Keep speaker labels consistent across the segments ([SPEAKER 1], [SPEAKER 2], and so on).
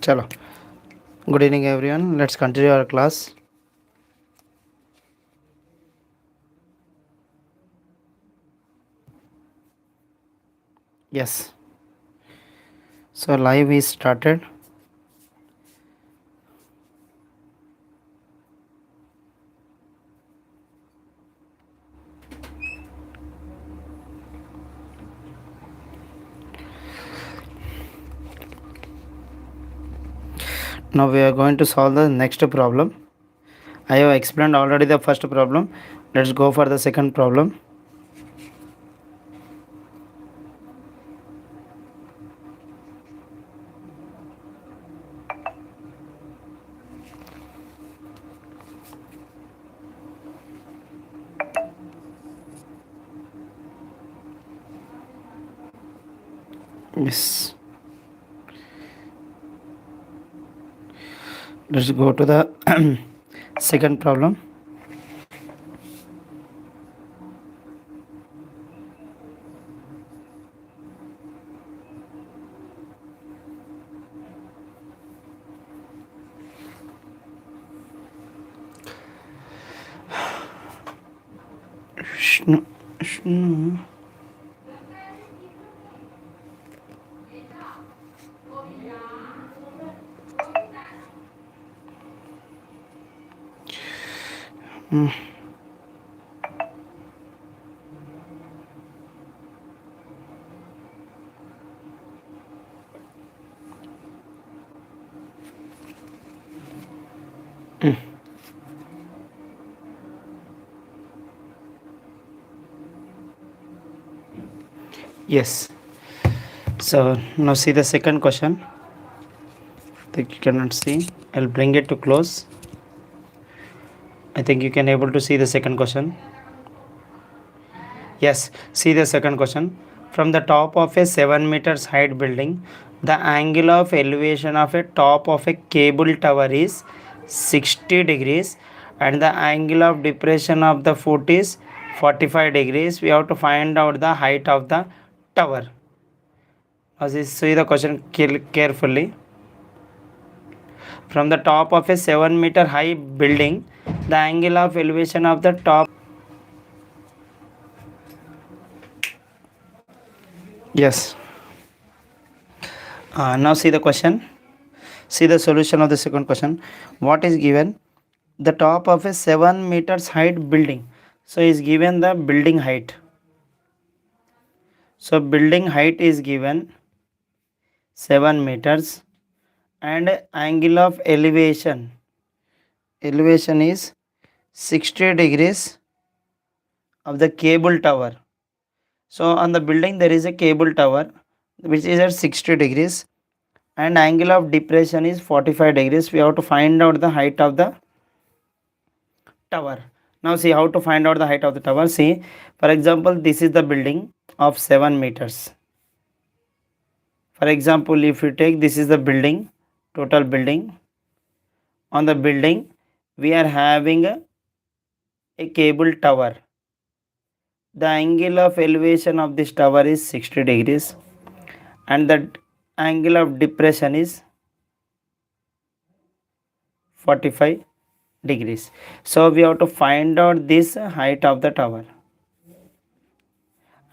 [SPEAKER 1] Chalo. Good evening, everyone. Let's continue our class. Yes. So live is started. Now we are going to solve the next problem. I have explained already the first problem. Let's go for the second problem. Yes. Let's go to the second problem. Shnu- shnu- Hmm. Yes. So now see the second question. I think you cannot see. I'll bring it to close. I think you can able to see the second question. Yes, see the second question. From the top of a 7 meters height building, the angle of elevation of a top of a cable tower is 60 degrees and the angle of depression of the foot is 45 degrees. We have to find out the height of the tower. Now see the question carefully. From the top of a 7-meter high building, the angle of elevation of the top. Yes. Now see the question. See the solution of the second question. What is given? The top of a 7 meters height building. So is given the building height. So building height is given 7 meters and angle of elevation. Elevation is 60 degrees of the cable tower. So on the building there is a cable tower which is at 60 degrees and angle of depression is 45 degrees. We have to find out the height of the tower. Now see how to find out the height of the tower. See, for example, this is the building of 7 meters. For example, if you take this is the building, total building. On the building, we are having a cable tower. The angle of elevation of this tower is 60 degrees and the angle of depression is 45 degrees. So we have to find out this height of the tower.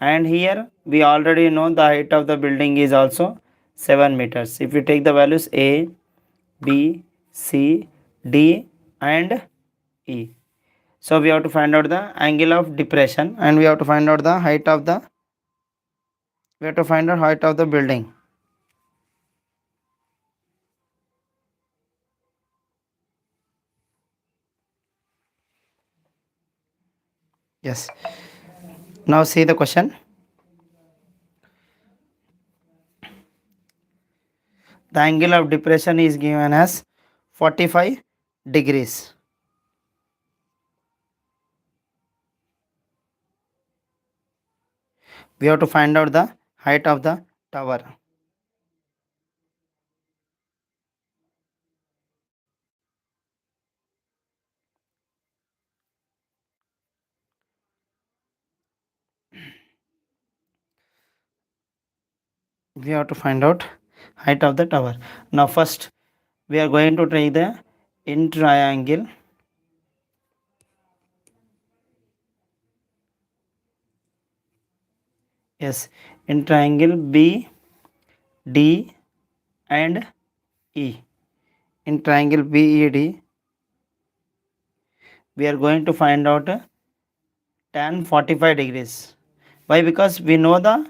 [SPEAKER 1] And here we already know the height of the building is also 7 meters. If you take the values A, B, C, D and E. So we have to find out the angle of depression and we have to find out the height of the building. Yes. Now see the question. The angle of depression is given as 45 degrees. We have to find out the height of the tower. We have to find out height of the tower. Now first we are going to take the in triangle. Yes, in triangle B, D and E. In triangle BED, we are going to find out tan 45 degrees. Why? Because we know the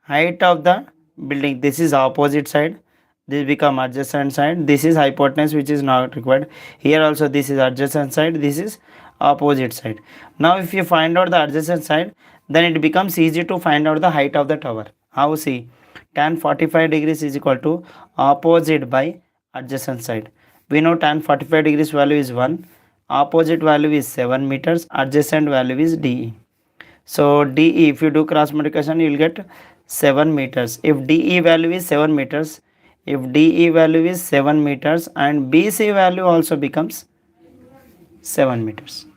[SPEAKER 1] height of the building. This is opposite side. This become adjacent side. This is hypotenuse, which is not required. Here also this is adjacent side. This is opposite side. Now if you find out the adjacent side, then it becomes easy to find out the height of the tower. How? See, tan 45 degrees is equal to opposite by adjacent side. We know tan 45 degrees value is 1. Opposite value is 7 meters. Adjacent value is DE. So DE, if you do cross multiplication, you will get 7 meters. If DE value is 7 meters, if DE value is 7 meters and BC value also becomes 7 meters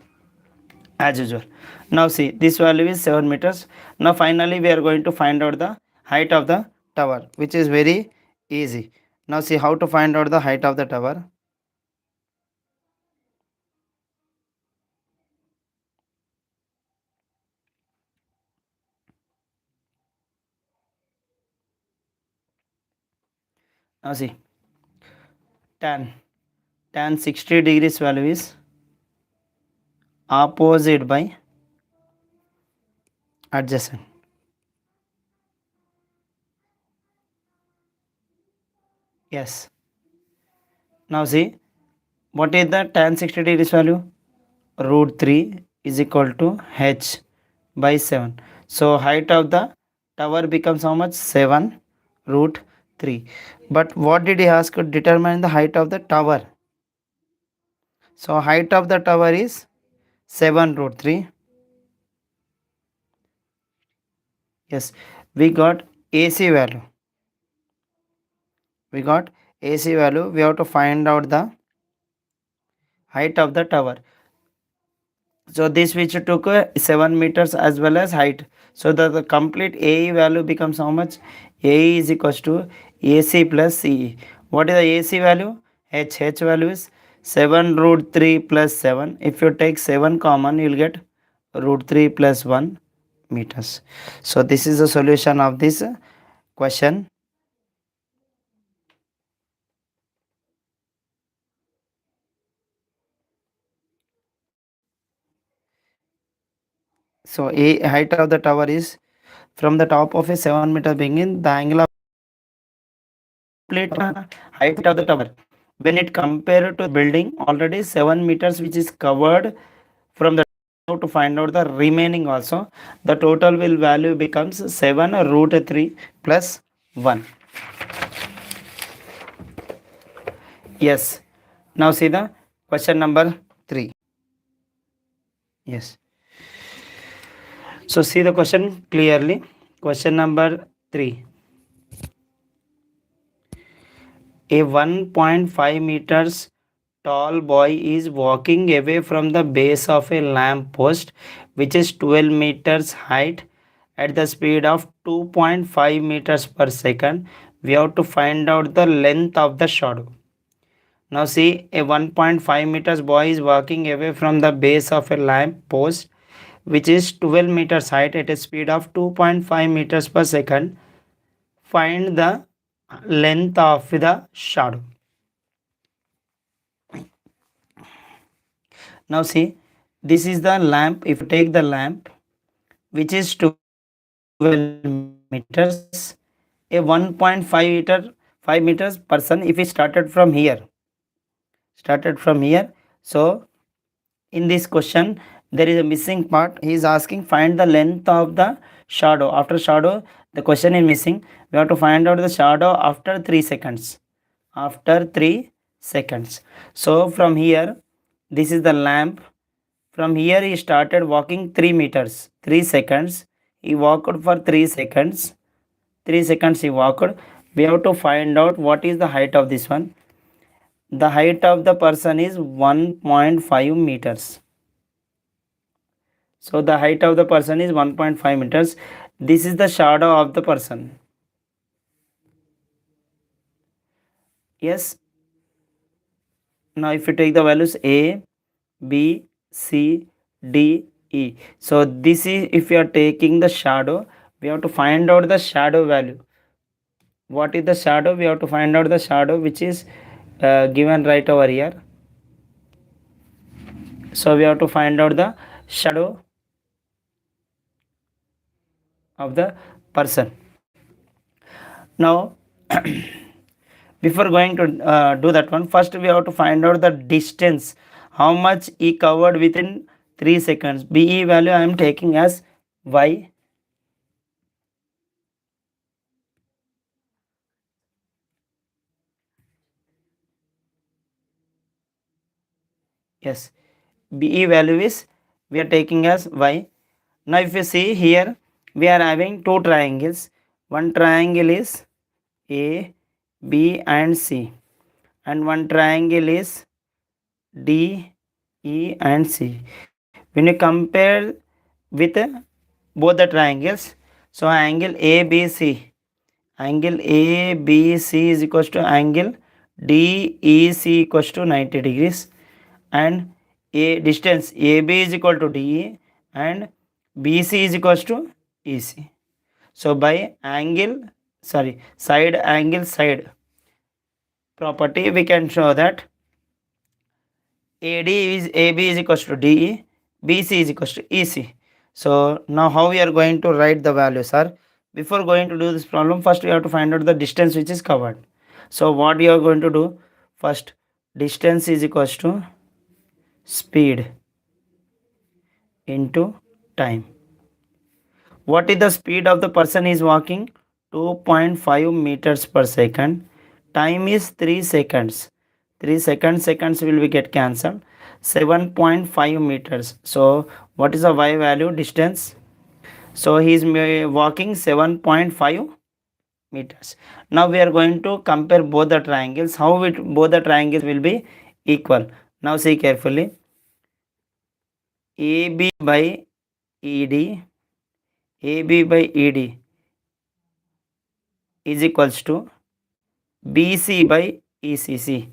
[SPEAKER 1] as usual. Now see, this value is 7 meters. Now finally we are going to find out the height of the tower, which is very easy. Now see how to find out the height of the tower. Now see, tan tan 60 degrees value is opposite by adjacent. Yes. Now see, what is the tan 60 degrees value? Root 3 is equal to h by 7. So height of the tower becomes how much? 7 root 3. But what did he ask? Determine the height of the tower. So height of the tower is 7 root 3. Yes, we got AC value. We got AC value. We have to find out the height of the tower. So this which took 7 meters as well as height. So the complete AE value becomes how much? AE is equals to AC plus CE. What is the AC value? H value is 7 root 3 plus 7. If you take 7 common, you will get root 3 plus 1 meters. So this is the solution of this question. So A height of the tower is from the top of a 7-meter beginning, the angle of complete height of the tower. When it compared to building, already 7 meters which is covered from the top. To find out the remaining also, the total will value becomes 7 root 3 plus 1. Yes. Now see the question number 3. Yes. So see the question clearly. Question number 3. A 1.5 meters tall boy is walking away from the base of a lamp post which is 12 meters height at the speed of 2.5 meters per second. We have to find out the length of the shadow. Now see, a 1.5 meters boy is walking away from the base of a lamp post which is 12 meters height at a speed of 2.5 meters per second. Find the length of the shadow. Now see, this is the lamp. If you take the lamp, which is 12 meters, a 1.5 meters person, if he started from here. So in this question, there is a missing part. He is asking find the length of the shadow. After shadow, the question is missing. We have to find out the shadow after 3 seconds. After 3 seconds. So from here, this is the lamp. From here he started walking 3 meters, 3 seconds. He walked for 3 seconds. 3 seconds he walked. We have to find out what is the height of this one. The height of the person is 1.5 meters. So the height of the person is 1.5 meters. This is the shadow of the person. Yes. Now if you take the values A, B, C, D, E. So this is, if you are taking the shadow, we have to find out the shadow value. What is the shadow? We have to find out the shadow which is given right over here. So we have to find out the shadow of the person. Now before going to do that one, first we have to find out the distance, how much he covered within 3 seconds. BE value I am taking as y. Yes, BE value is we are taking as y. Now if you see here, we are having two triangles. One triangle is A, B and C, and one triangle is D, E and C. When you compare with both the triangles, so angle ABC, angle ABC is equals to angle DEC equals to 90 degrees, and a distance AB is equal to DE and BC is equals to EC. So by angle, sorry, side angle side property, we can show that AB is equals to DE, BC is equals to EC. So now how we are going to write the values are, before going to do this problem, first we have to find out the distance which is covered. So what you are going to do, first distance is equals to speed into time. What is the speed of the person is walking? 2.5 meters per second. Time is 3 seconds. 3 seconds will be get cancelled. 7.5 meters. So what is the y value distance? So he is walking 7.5 meters. Now we are going to compare both the triangles. How both the triangles will be equal? Now see carefully. AB by ED, AB by ED is equals to BC by ECC.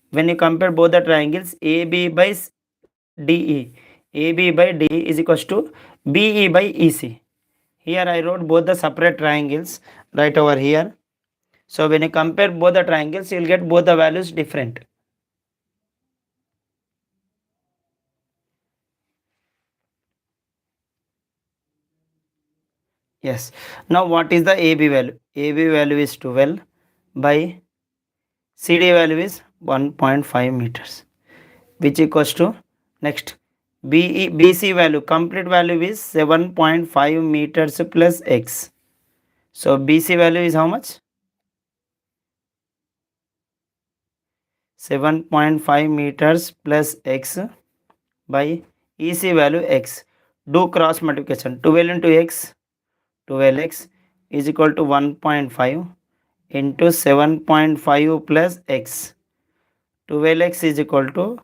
[SPEAKER 1] When you compare both the triangles, AB by DE, AB by DE is equals to BE by EC. Here I wrote both the separate triangles right over here. So when you compare both the triangles, you will get both the values different. Yes. Now what is the AB value? AB value is 12 by CD value is 1.5 meters, which equals to, next, BC value, complete value is 7.5 meters plus x. So BC value is how much? 7.5 meters plus x by EC value x. Do cross multiplication. 12 into x, 12x is equal to 1.5 into 7.5 plus x. 12x is equal to,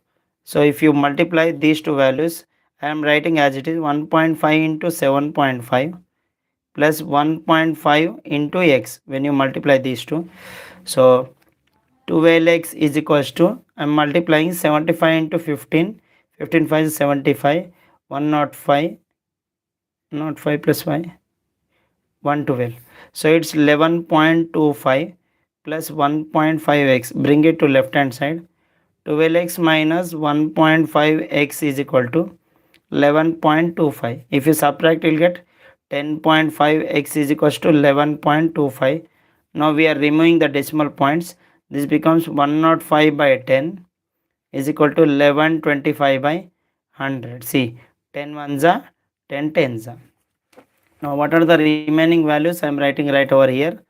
[SPEAKER 1] so if you multiply these two values, I am writing as it is 1.5 into 7.5 plus 1.5 into x. When you multiply these two, so 12x is equals to, I am multiplying 75 into 15, 15 5 is 75, 105, not 5 plus y, 112. So it's 11.25 plus 1.5x, bring it to left hand side. 12x minus 1.5x is equal to 11.25. If you subtract, you'll get 10.5x is equals to 11.25. Now we are removing the decimal points. This becomes 105 by 10 is equal to 1125 by 100. See, 10 ones are 10 tens are. Now what are the remaining values? I am writing right over here.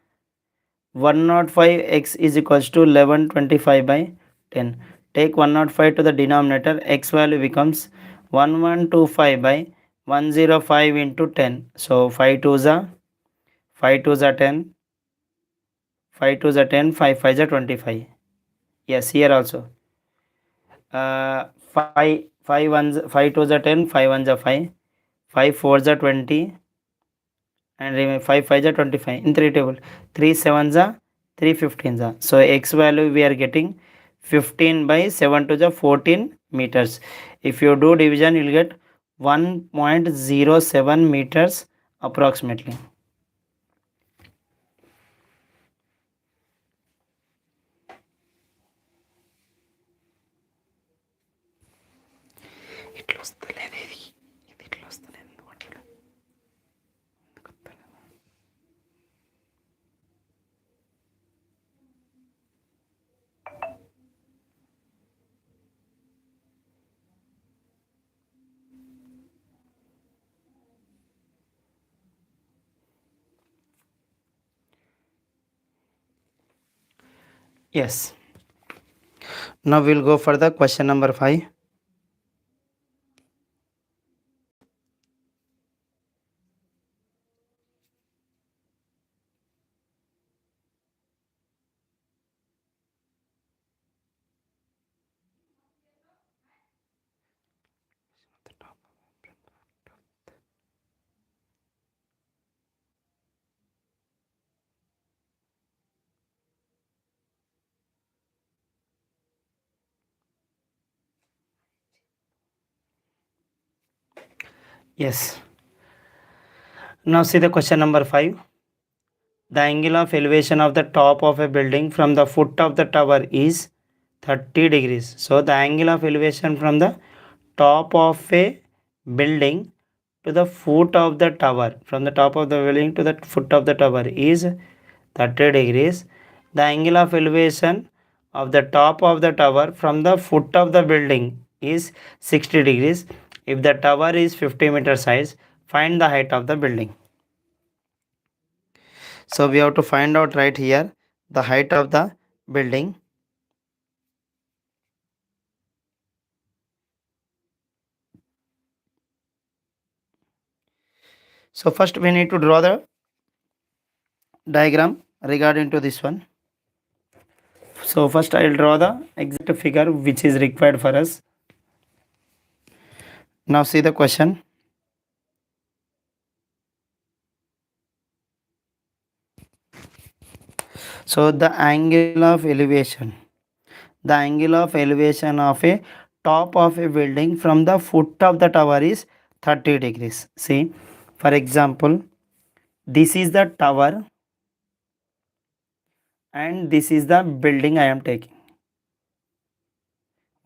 [SPEAKER 1] 105x is equals to 1125 by 10. Take 105 to the denominator. X value becomes 1125 by 105 into 10. So 5 2s are 5 2s are 10. 5 2s are 10. 5 5s are 25. Yes, here also. 5 5 ones, 5 2s are 10. 5 ones are 5. 5 4s are 20. And remember 5 5s are 25 in 3 table. 3 7s are 3 15s are. So x value we are getting 15 by 7 to the 14 meters. If you do division, you will get 1.07 meters approximately. Yes. Now we'll go for the question number 5. Yes. Now see the question number 5. The angle of elevation of the top of a building from the foot of the tower is 30 degrees. So the angle of elevation from the top of a building to the foot of the tower, from the top of the building to the foot of the tower is 30 degrees. The angle of elevation of the top of the tower from the foot of the building is 60 degrees. If the tower is 50 meter size, find the height of the building. So we have to find out right here the height of the building. So first we need to draw the diagram regarding to this one. So first I will draw the exact figure which is required for us. Now see the question. So the angle of elevation of a top of a building from the foot of the tower is 30 degrees. See, for example, this is the tower and this is the building I am taking.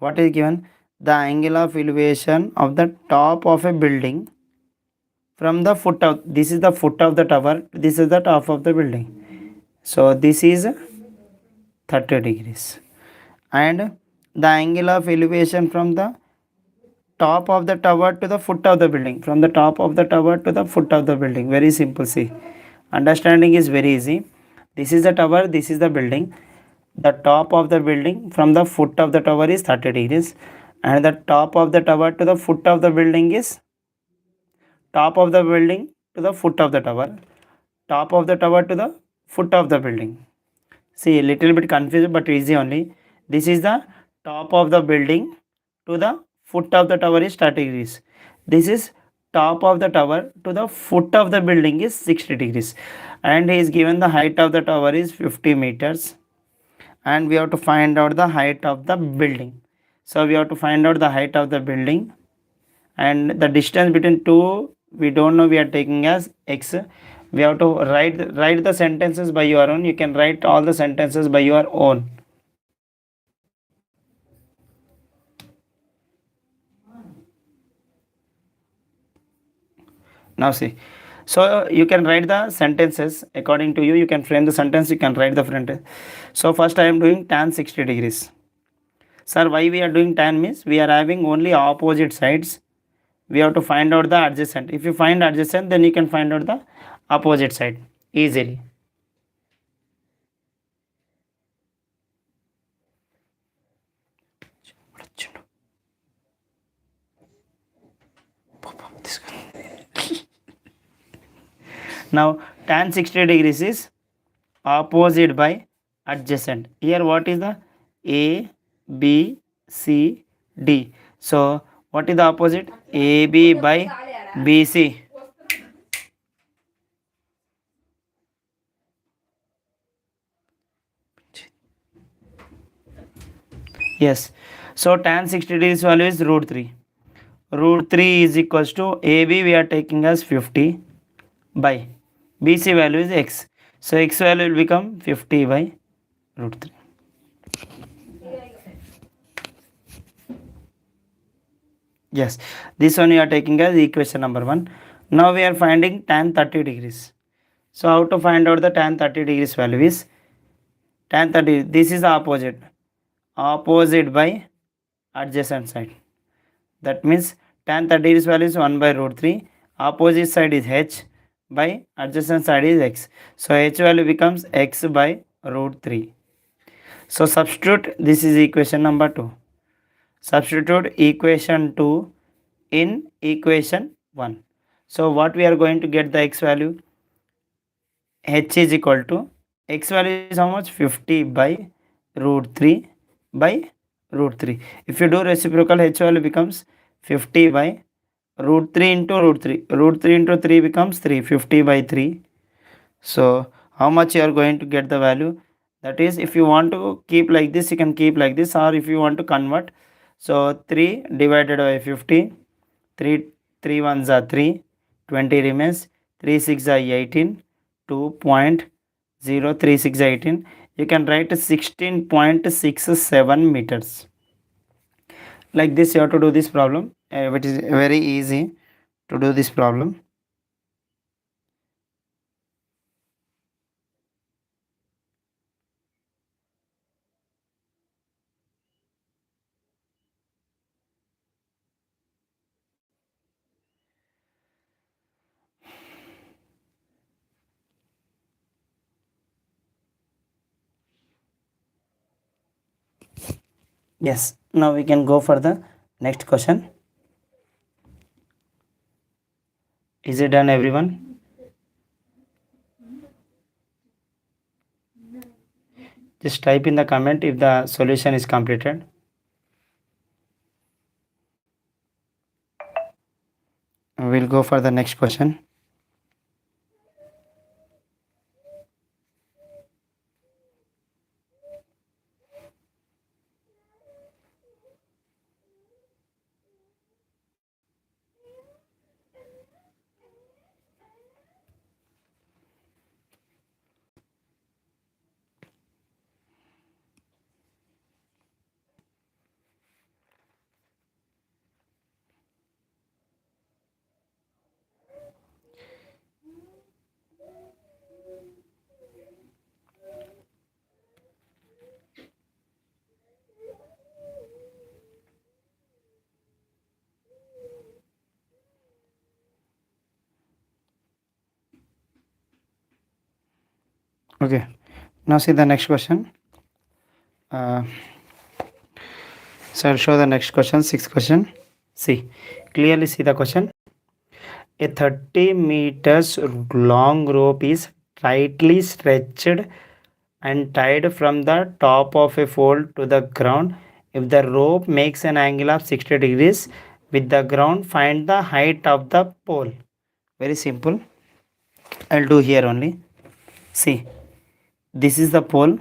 [SPEAKER 1] What is given? The angle of elevation of the top of a building from the foot of, this is the foot of the tower, this is the top of the building. So this is 30 degrees. And the angle of elevation from the top of the tower to the foot of the building, from the top of the tower to the foot of the building, very simple. See, understanding is very easy. This is the tower, this is the building. The top of the building from the foot of the tower is 30 degrees, and the top of the tower to the foot of the building is top of the building to the foot of the tower, top of the tower to the foot of the building. See, a little bit confused but easy only. This is the top of the building to the foot of the tower is 30 degrees. This is top of the tower to the foot of the building is 60 degrees. And he is given the height of the tower is 50 meters. And we have to find out the height of the building. So we have to find out the height of the building. And the distance between two, we don't know, we are taking as x. We have to write the sentences by your own. You can write all the sentences by your own. Now see, so you can write the sentences according to you. You can frame the sentence, you can write the front. So first I am doing tan 60 degrees. Sir, why we are doing tan means we are having only opposite sides. We have to find out the adjacent. If you find adjacent, then you can find out the opposite side easily. Now tan 60 degrees is opposite by adjacent. Here what is the A, B, C, D. So what is the opposite? AB by BC. Yes. So tan 60 degrees value is root 3. Root 3 is equals to AB we are taking as 50 by BC value is x. So x value will become 50 by root 3. Yes, this one you are taking as equation number 1. Now we are finding tan 30 degrees. So how to find out the tan 30 degrees value is tan 30, this is opposite. Opposite by adjacent side. That means tan 30 degrees value is 1 by root 3. Opposite side is h by adjacent side is x. So h value becomes x by root 3. So substitute, this is equation number 2. Substitute equation 2 in equation 1. So what we are going to get the x value? H is equal to x value is how much? 50 by root 3 by root 3. If you do reciprocal, h value becomes 50 by root 3 into root 3. Root 3 into 3 becomes 3. 50 by 3. So how much you are going to get the value? That is, if you want to keep like this, you can keep like this, or if you want to convert, so 3 divided by 50, 3 ones are 3, 20 remains, 3 6 are 18, 2.036 18. You can write 16.67 meters. Like this you have to do this problem, which is very easy to do this problem. Yes, now we can go for the next question. Is it done, everyone? Just type in the comment if the solution is completed. We'll go for the next question. Okay, now see the next question. So I'll show the next question, sixth question. See, clearly see the question. A 30 meters long rope is tightly stretched and tied from the top of a pole to the ground. If the rope makes an angle of 60 degrees with the ground, find the height of the pole. Very simple. I'll do here only. See, this is the pole.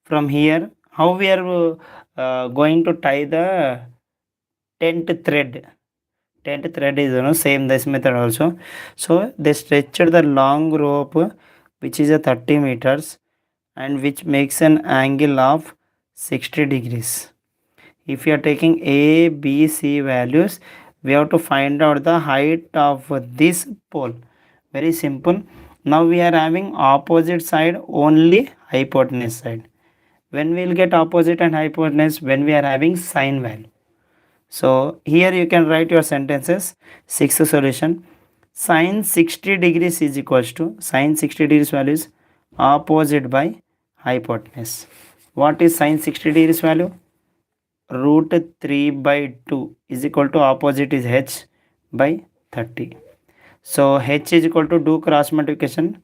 [SPEAKER 1] From here, how we are going to tie the tent thread? Tent thread is same this method also. So they stretched the long rope, which is a 30 meters and which makes an angle of 60 degrees. If you are taking A, B, C values, we have to find out the height of this pole. Very simple. Now we are having opposite side only hypotenuse side. When we will get opposite and hypotenuse? When we are having sine value. So here you can write your sentences. Sixth solution. Sine 60 degrees is equals to sine 60 degrees value is opposite by hypotenuse. What is sine 60 degrees value? Root 3 by 2 is equal to opposite is h by 30. So h is equal to, do cross multiplication,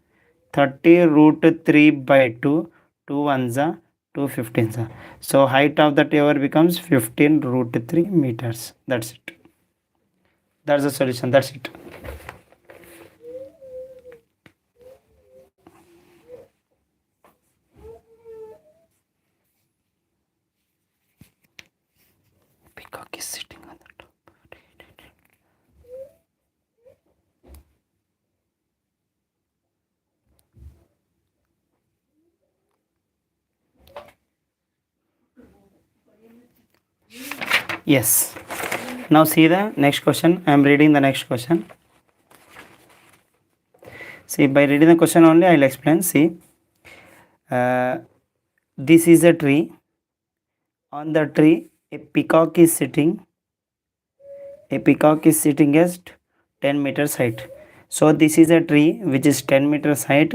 [SPEAKER 1] 30 root 3 by 2, 2 ones are 2 15s are. So height of the tower becomes 15 root 3 meters. That's it. That's the solution. That's it. is sitting on the top. Yes. Now see the next question. I am reading the next question. See, by reading the question only I will explain. See, this is a tree. On the tree, a peacock is sitting. A peacock is sitting at 10 meters height. So this is a tree which is 10 meters height.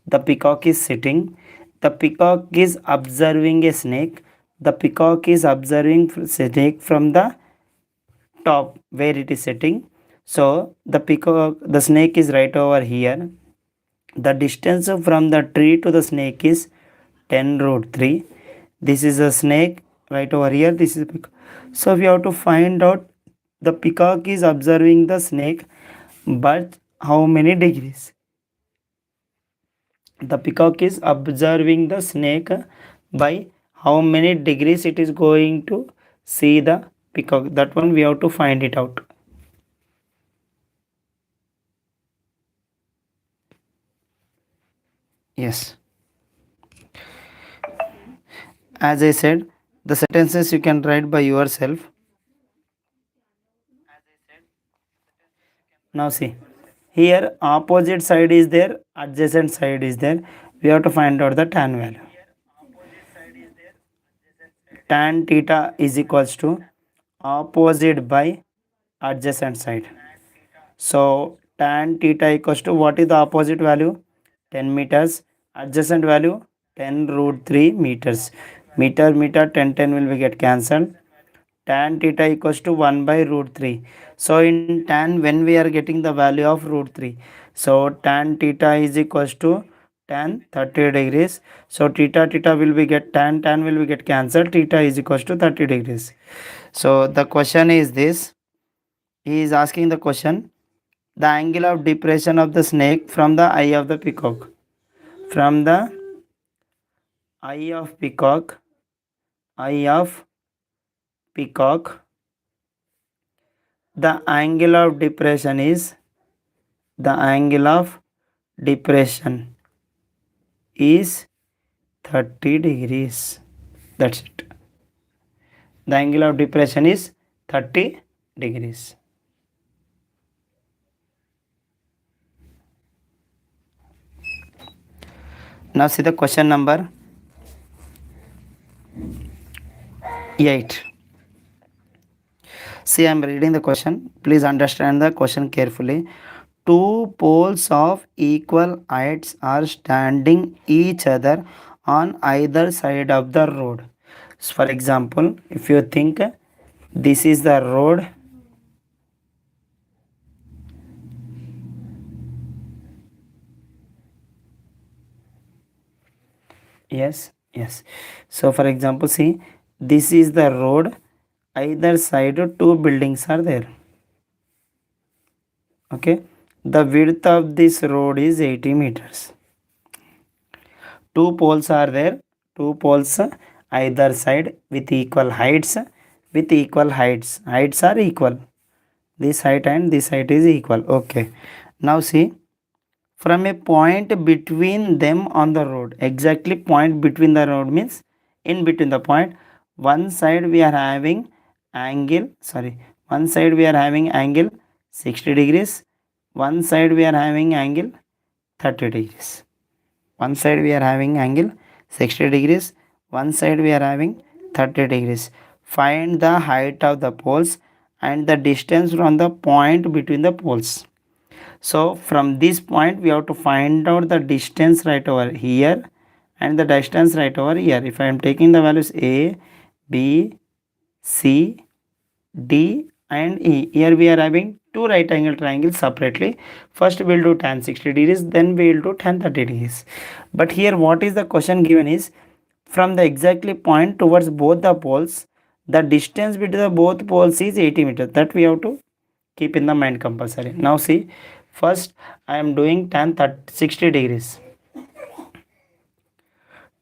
[SPEAKER 1] The peacock is sitting. The peacock is observing a snake. The peacock is observing snake from the top where it is sitting. So the snake is right over here. The distance from the tree to the snake is 10 root 3. This is a snake right over here. This is peacock. So we have to find out the peacock is observing the snake, but how many degrees? The peacock is observing the snake by how many degrees it is going to see the peacock. That one we have to find it out. Yes. As I said, the sentences you can write by yourself. Now see, here opposite side is there, adjacent side is there. We have to find out the tan value. Tan theta is equals to opposite by adjacent side. So tan theta equals to, what is the opposite value? 10 meters. Adjacent value 10 root 3 meters. Meter 10 will be get cancelled. Tan theta equals to 1 by root 3. So in tan, when we are getting the value of root 3, so tan theta is equals to tan 30 degrees. So theta will be get, tan will be get cancelled. Theta is equals to 30 degrees. So the question is this. He is asking the question, the angle of depression of the snake from the eye of the peacock. From the eye of peacock, the angle of depression is, the angle of depression is 30 degrees. That's it. The angle of depression is 30 degrees. Now see the question number 8. See, I am reading the question. Please understand the question carefully. Two poles of equal heights are standing each other on either side of the road. So for example, if you think this is the road, yes. So for example, see, this is the road. Either side two buildings are there. Okay, the width of this road is 80 meters. Two poles are there. Two poles either side with equal heights. Heights are equal. This height and this height is equal. Okay. Now see, from a point between them on the road, exactly point between the road means in between the point, one side we are having angle 60 degrees, one side we are having angle 30 degrees. One side we are having angle 60 degrees, one side we are having 30 degrees. Find the height of the poles and the distance from the point between the poles. So from this point we have to find out the distance right over here and the distance right over here. If I am taking the values A, B, C, D and E, here we are having two right angle triangles separately. First we will do tan 60 degrees, then we will do tan 30 degrees. But here what is the question given is, from the exactly point towards both the poles, the distance between the both poles is 80 meters. That we have to keep in the mind compulsory. Now see, first I am doing tan 60 degrees.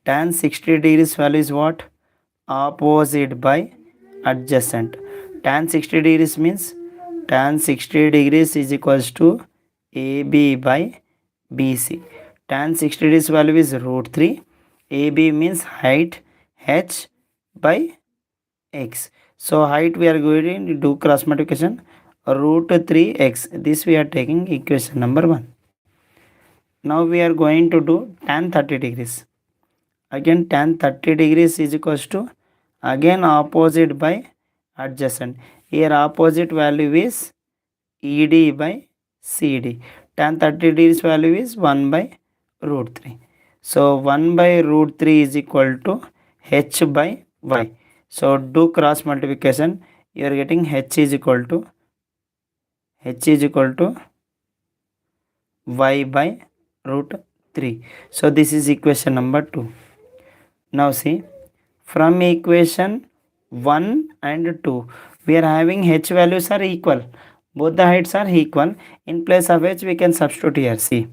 [SPEAKER 1] Tan 60 degrees value is what? Opposite by adjacent. Tan 60 degrees means tan 60 degrees is equals to AB by BC. Tan 60 degrees value is root 3. AB means height h by x. So height we are going to do cross multiplication root 3x. This we are taking equation number 1. Now we are going to do tan 30 degrees. Again tan 30 degrees is equals to again opposite by adjacent. Here opposite value is ED by CD. Tan 30 degrees value is 1 by root 3. So 1 by root 3 is equal to h by y. So do cross multiplication. You are getting h is equal to y by root 3. So this is equation number 2. Now see, from equation 1 and 2, we are having h values are equal. Both the heights are equal. In place of h, we can substitute here. See,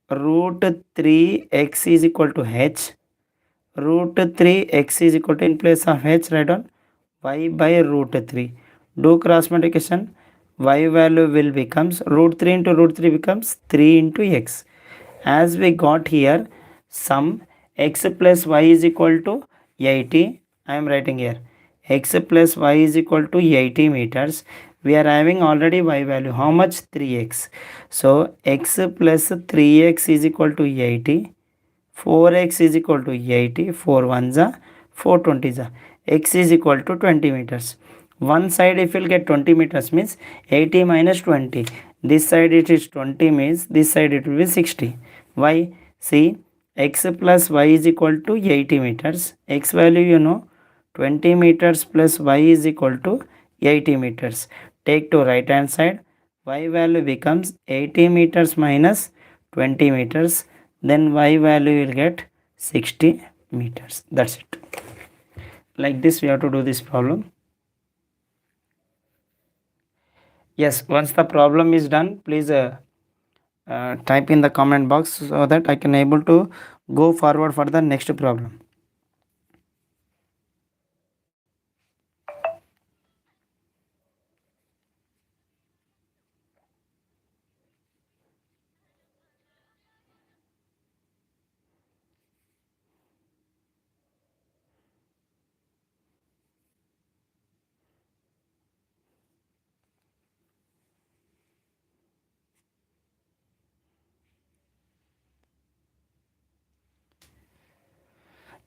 [SPEAKER 1] root 3x is equal to h. Root 3x is equal to, in place of h, write on y by root 3. Do cross multiplication. Y value will becomes root 3 into root 3 becomes 3 into x. As we got here, sum x plus y is equal to 80. I am writing here x plus y is equal to 80 meters. We are having already y value. How much? 3x. So x plus 3x is equal to 80. 4x is equal to 80. 4 1s are 4 20s are. X is equal to 20 meters. One side if you'll get 20 meters means 80 minus 20. This side it is 20 means this side it will be 60. Why? See, x plus y is equal to 80 meters. X value you know 20 meters plus y is equal to 80 meters. Take to right hand side. Y value becomes 80 meters minus 20 meters. Then y value will get 60 meters. That's it. Like this we have to do this problem. Yes, once the problem is done, please type in the comment box so that I can able to go forward for the next problem.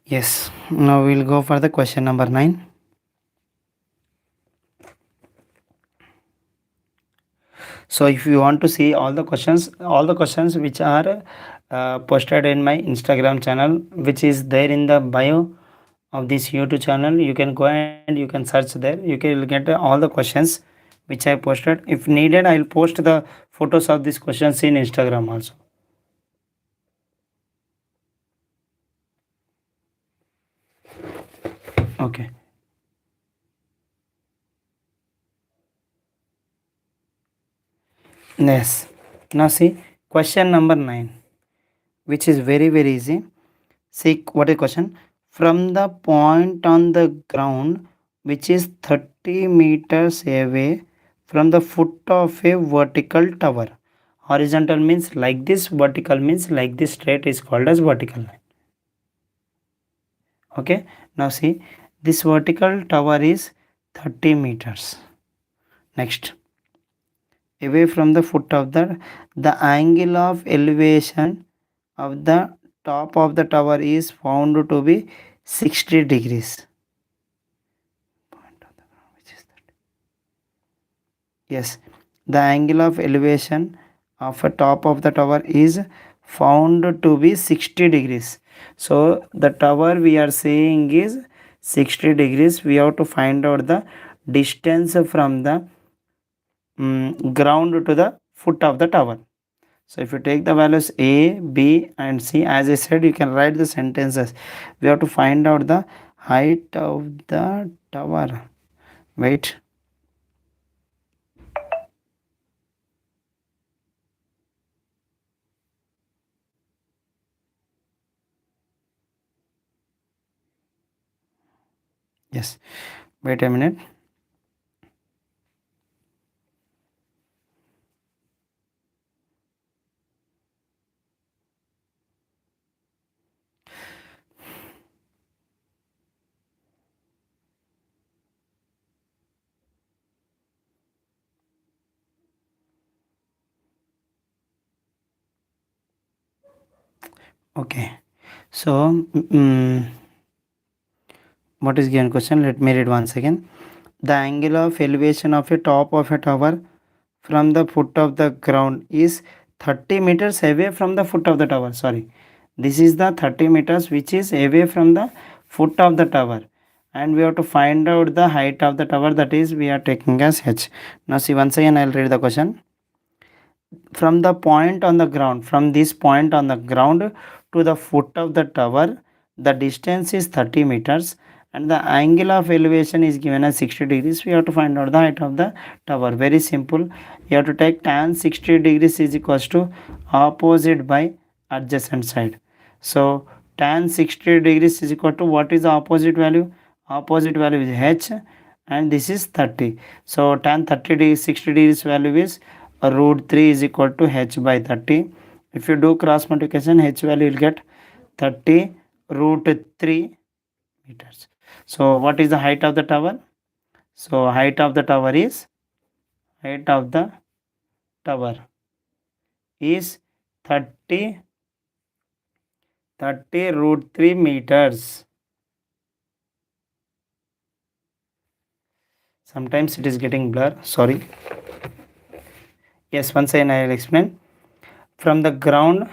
[SPEAKER 1] Yes, now we'll go for the question number 9. So if you want to see all the questions which are posted in my Instagram channel, which is there in the bio of this YouTube channel, you can go and you can search there. You can get all the questions which I posted. If needed, I'll post the photos of these questions in Instagram also. Okay. Yes. Now see question number 9, which is very easy. See what a question. From the point on the ground which is 30 meters away from the foot of a vertical tower. Horizontal means like this, vertical means like this, straight is called as vertical line. Okay. Now see this vertical tower is 30 meters. Next, away from the foot of the angle of elevation of the top of the tower is found to be 60 degrees. Yes, the angle of elevation of a top of the tower is found to be 60 degrees. So the tower we are saying is 60 degrees. We have to find out the distance from the ground to the foot of the tower. So if you take the values A, B and C, as I said, you can write the sentences. We have to find out the height of the tower. Wait. Yes. Wait a minute. Okay. So, what is given question? Let me read once again. The angle of elevation of a top of a tower from the foot of the ground is 30 meters away from the foot of the tower. Sorry, this is the 30 meters which is away from the foot of the tower, and we have to find out the height of the tower, that is we are taking as h. Now see, once again I'll read the question. From the point on the ground, from this point on the ground to the foot of the tower, the distance is 30 meters and the angle of elevation is given as 60 degrees. We have to find out the height of the tower. Very simple. You have to take tan 60 degrees is equals to opposite by adjacent side. So tan 60 degrees is equal to, what is the opposite value? Opposite value is h, and this is 30. So tan 30 degrees 60 degrees value is root 3 is equal to h by 30. If you do cross multiplication, h value will get 30 root 3 meters. So what is the height of the tower? So height of the tower is tower is 30 root 3 meters. Sometimes it is getting blur, sorry. Yes, once again I will explain. From the ground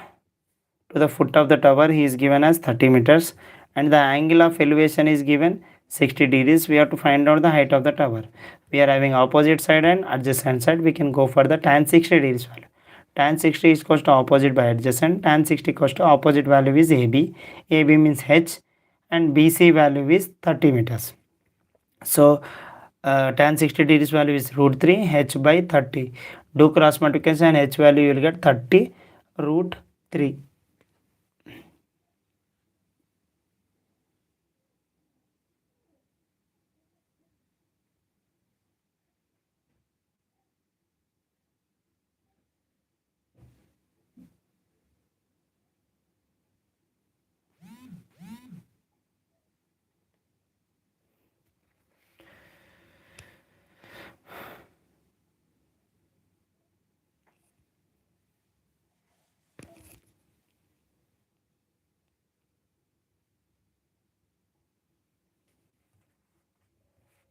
[SPEAKER 1] to the foot of the tower he is given as 30 meters and the angle of elevation is given 60 degrees. We have to find out the height of the tower. We are having opposite side and adjacent side. We can go for the tan 60 degrees value. Tan 60 is equals to opposite by adjacent. Tan 60 equals to opposite value is AB. AB means h and BC value is 30 meters. So tan 60 degrees value is root 3 h by 30. Do cross multiplication, h value you will get 30 root 3.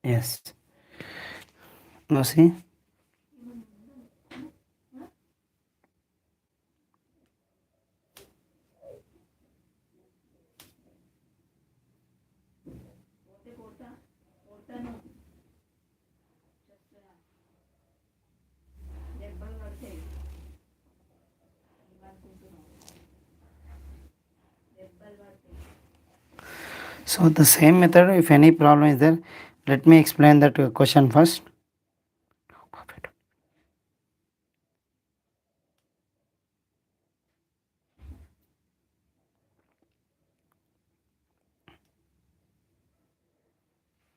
[SPEAKER 1] Yes. Now see. So the same method, if any problem is there, let me explain that question first.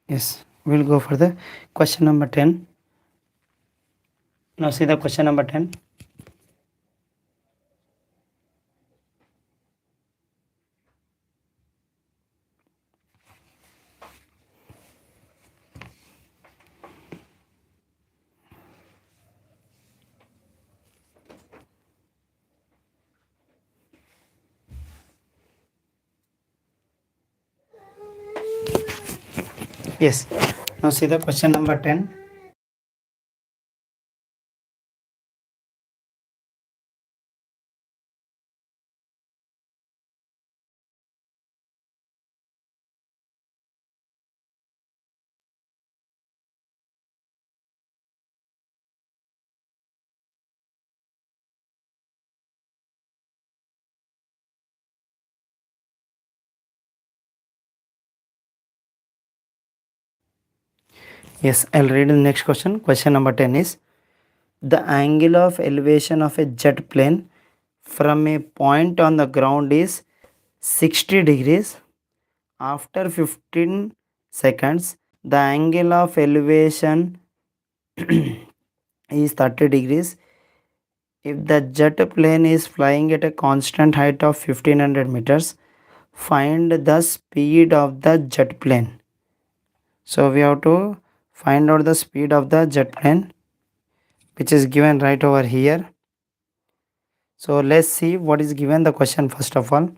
[SPEAKER 1] Yes, we'll go for the question number 10. Now see the question number 10. Yes, now see the question number 10. Yes, I'll read the next question. Question number 10 is, the angle of elevation of a jet plane from a point on the ground is 60 degrees. After 15 seconds, the angle of elevation is 30 degrees. If the jet plane is flying at a constant height of 1500 meters, find the speed of the jet plane. So we have to find out the speed of the jet plane, which is given right over here. So let's see what is given the question first of all.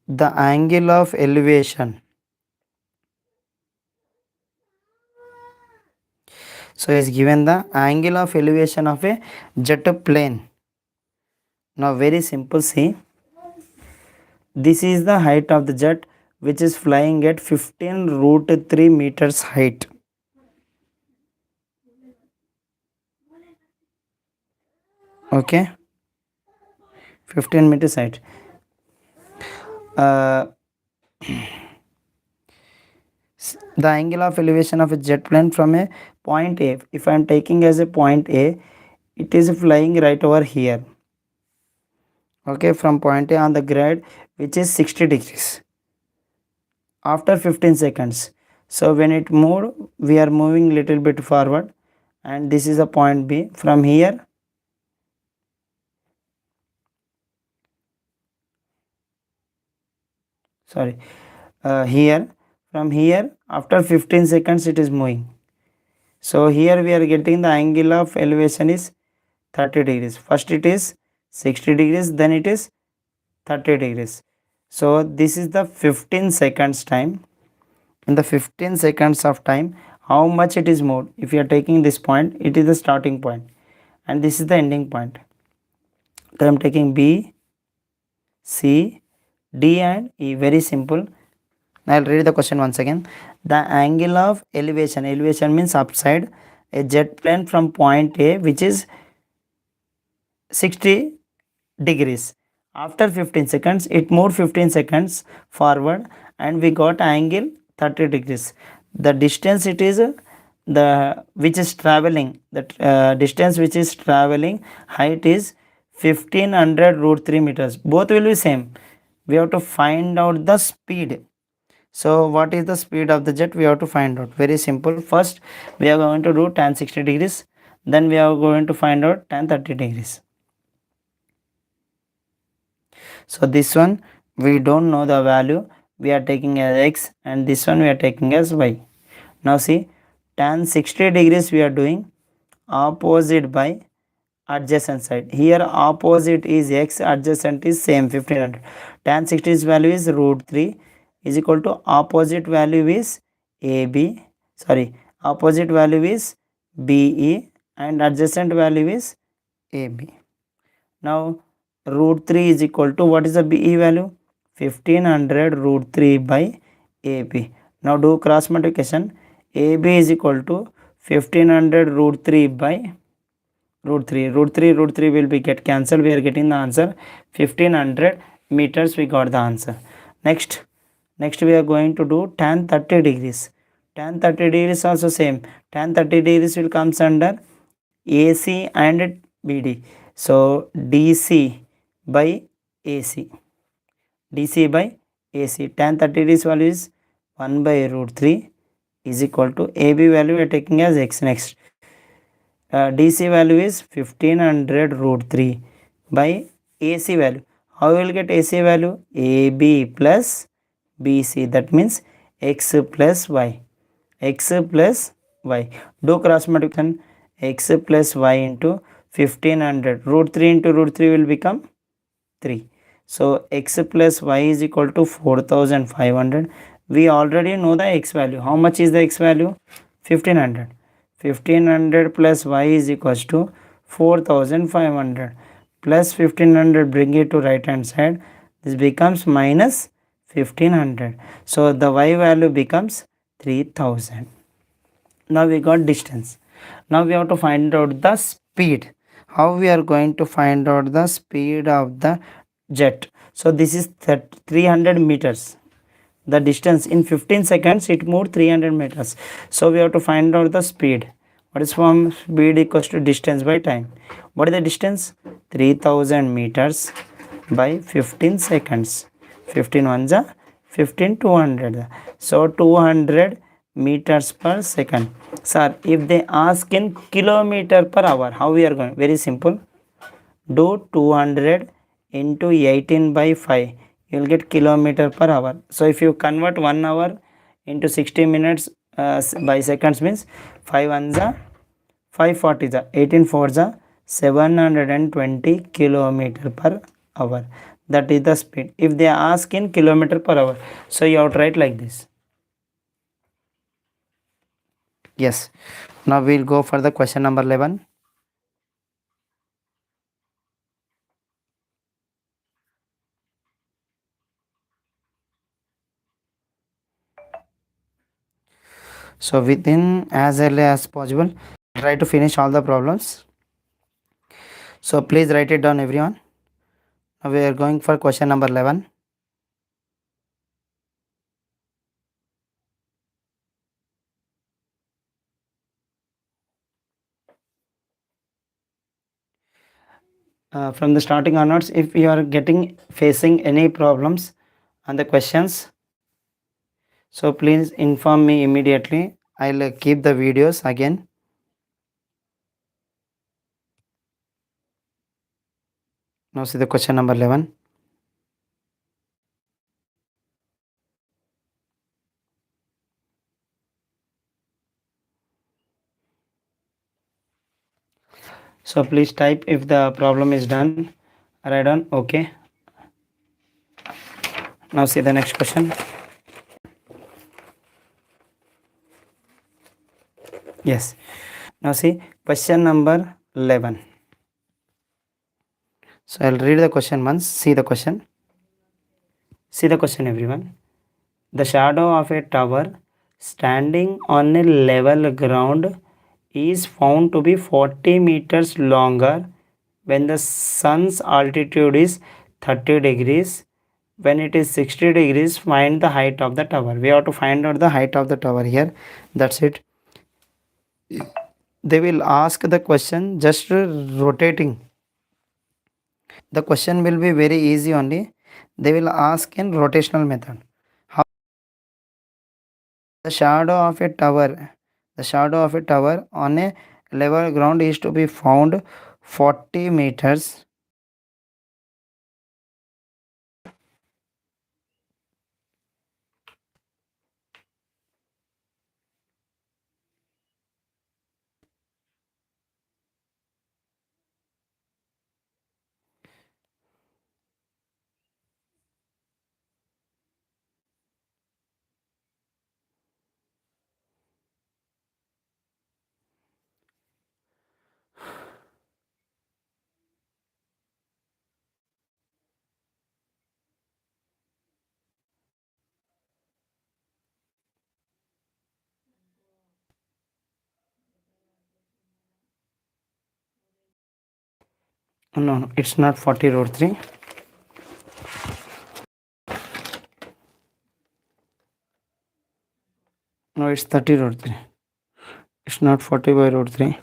[SPEAKER 1] the angle of elevation. So is given the angle of elevation of a jet plane. Now very simple, see, this is the height of the jet which is flying at 15 root 3 meters height. Okay, 15 meters height. Uh, the angle of elevation of a jet plane from a point A, if I am taking as a point A, it is flying right over here. Okay, from point A on the grid which is 60 degrees after 15 seconds. So when it moved, we are moving little bit forward, and this is a point B. From here, sorry, here, from here after 15 seconds it is moving. So here we are getting the angle of elevation is 30 degrees. First it is 60 degrees, then it is 30 degrees. So this is the 15 seconds time. In the 15 seconds of time, how much it is moved? If you are taking this point, it is the starting point, and this is the ending point. So I am taking B, C, D and E. Very simple. I will read the question once again. The angle of elevation, elevation means upside, a jet plane from point A which is 60 degrees. After 15 seconds, it moved 15 seconds forward, and we got angle 30 degrees. The distance it is the which is traveling, the distance which is traveling, height is 1500 root 3 meters. Both will be same. We have to find out the speed. So what is the speed of the jet? We have to find out. Very simple. First we are going to do tan 60 degrees, then we are going to find out tan 30 degrees. So this one we don't know the value, we are taking as x, and this one we are taking as y. Now see, tan 60 degrees we are doing opposite by adjacent side. Here opposite is x, adjacent is same 1500. Tan 60's value is root 3 is equal to opposite value is AB, sorry, opposite value is BE, and adjacent value is AB. Now root 3 is equal to, what is the BE value? 1500 root 3 by AB. Now do cross multiplication. AB is equal to 1500 root 3 by root 3. Root 3 will be get cancelled. We are getting the answer 1500 meters. We got the answer. Next we are going to do tan 30 degrees. Tan 30 degrees also same. Tan 30 degrees will comes under AC and BD. So DC by AC. DC by AC. Tan 30 degrees value is 1 by root 3 is equal to AB value we are taking as x. Next, DC value is 1500 root 3 by AC value. How we will get AC value? AB plus BC. That means x plus y. X plus y. Do cross multiplication. X plus y into 1500. Root 3 into root 3 will become 3. So x plus y is equal to 4500. We already know the x value. How much is the x value? 1500. 1500 plus y is equals to 4500 plus 1500, bring it to right hand side, this becomes minus 1500. So the y value becomes 3000. Now we got distance. Now we have to find out the speed. How we are going to find out the speed of the jet? So this is 300 meters. The distance in 15 seconds it moved 300 meters. So we have to find out the speed. What is from speed equals to distance by time. What is the distance? 3000 meters by 15 seconds. 15 ones are 15 200. So 200 meters per second. Sir, if they ask in kilometer per hour, how we are going? Very simple. Do 200 into 18 by 5. You will get kilometer per hour. So if you convert 1 hour into 60 minutes by seconds, means 5 ones are 540, 18 fours are 720 kilometer per hour. that is the speed. If they ask in kilometer per hour, so you have to write like this. Yes. Now we'll go for the question number 11. So within as early as possible, try to finish all the problems. So please write it down, everyone. Now we are going for question number 11. From the starting onwards, if you are facing any problems on the questions, so please inform me immediately. I'll keep the videos again. Now see the question number 11. So please type if the problem is done. Write on okay. Now see the next question. Yes. Now see question number 11. So I'll read the question once. See the question. See the question, everyone. The shadow of a tower standing on a level ground is found to be 40 meters longer when the sun's altitude is 30 degrees. When it is 60 degrees, find the height of the tower. We have to find out the height of the tower here. That's it. They will ask the question just rotating. The question will be very easy only. They will ask in rotational method. How the shadow of a tower on a level ground is to be found 40 meters. No, it's not 40 root 3. No, it's 30 root 3. It's not 40 by root 3.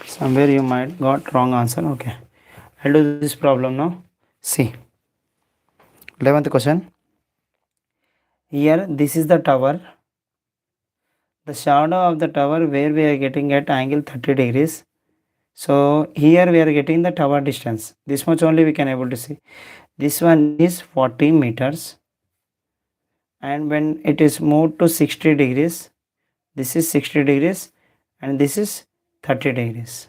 [SPEAKER 1] Somewhere you might got wrong answer. Okay, I'll do this problem now. See, 11th question. Here, this is the tower. The shadow of the tower where we are getting at angle 30 degrees. So here we are getting the tower distance. This much only we can able to see. This one is 40 meters. And when it is moved to 60 degrees, this is 60 degrees and this is 30 degrees.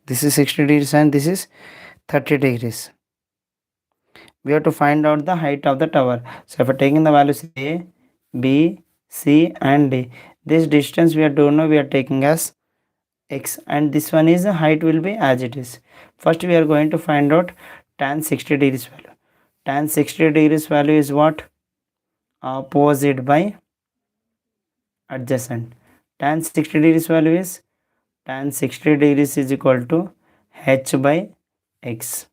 [SPEAKER 1] This is 60 degrees and this is 30 degrees. We have to find out the height of the tower. So if we are taking the values A, B, C and D, this distance we are doing now, we are taking as x, and this one is the height will be as it is. First we are going to find out tan 60 degrees value. Tan 60 degrees value is what? Opposite by adjacent. Tan 60 degrees value is tan 60 degrees is equal to h by x.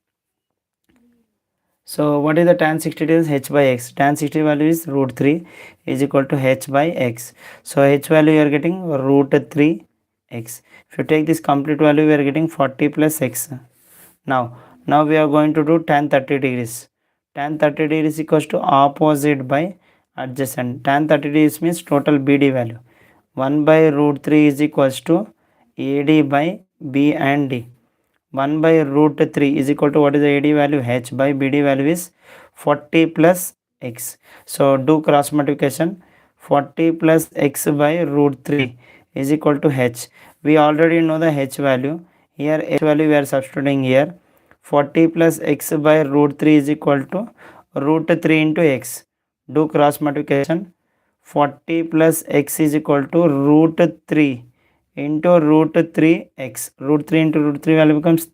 [SPEAKER 1] So what is the tan 60 degrees? H by x. Tan 60 value is root 3 is equal to h by x. So h value you are getting root 3 x. If you take this complete value, we are getting 40 plus x. Now we are going to do tan 30 degrees. Tan 30 degrees equals to opposite by adjacent. Tan 30 degrees means total BD value. 1 by root 3 is equals to AD by B and D. 1 by root 3 is equal to what is the AD value? H by BD value is 40 plus x. So do cross multiplication. 40 plus x by root 3 is equal to h. We already know the h value. Here h value we are substituting here. 40 plus x by root 3 is equal to root 3 into x. Do cross multiplication. 40 plus x is equal to root 3 into root 3x. Root 3 into root 3 value becomes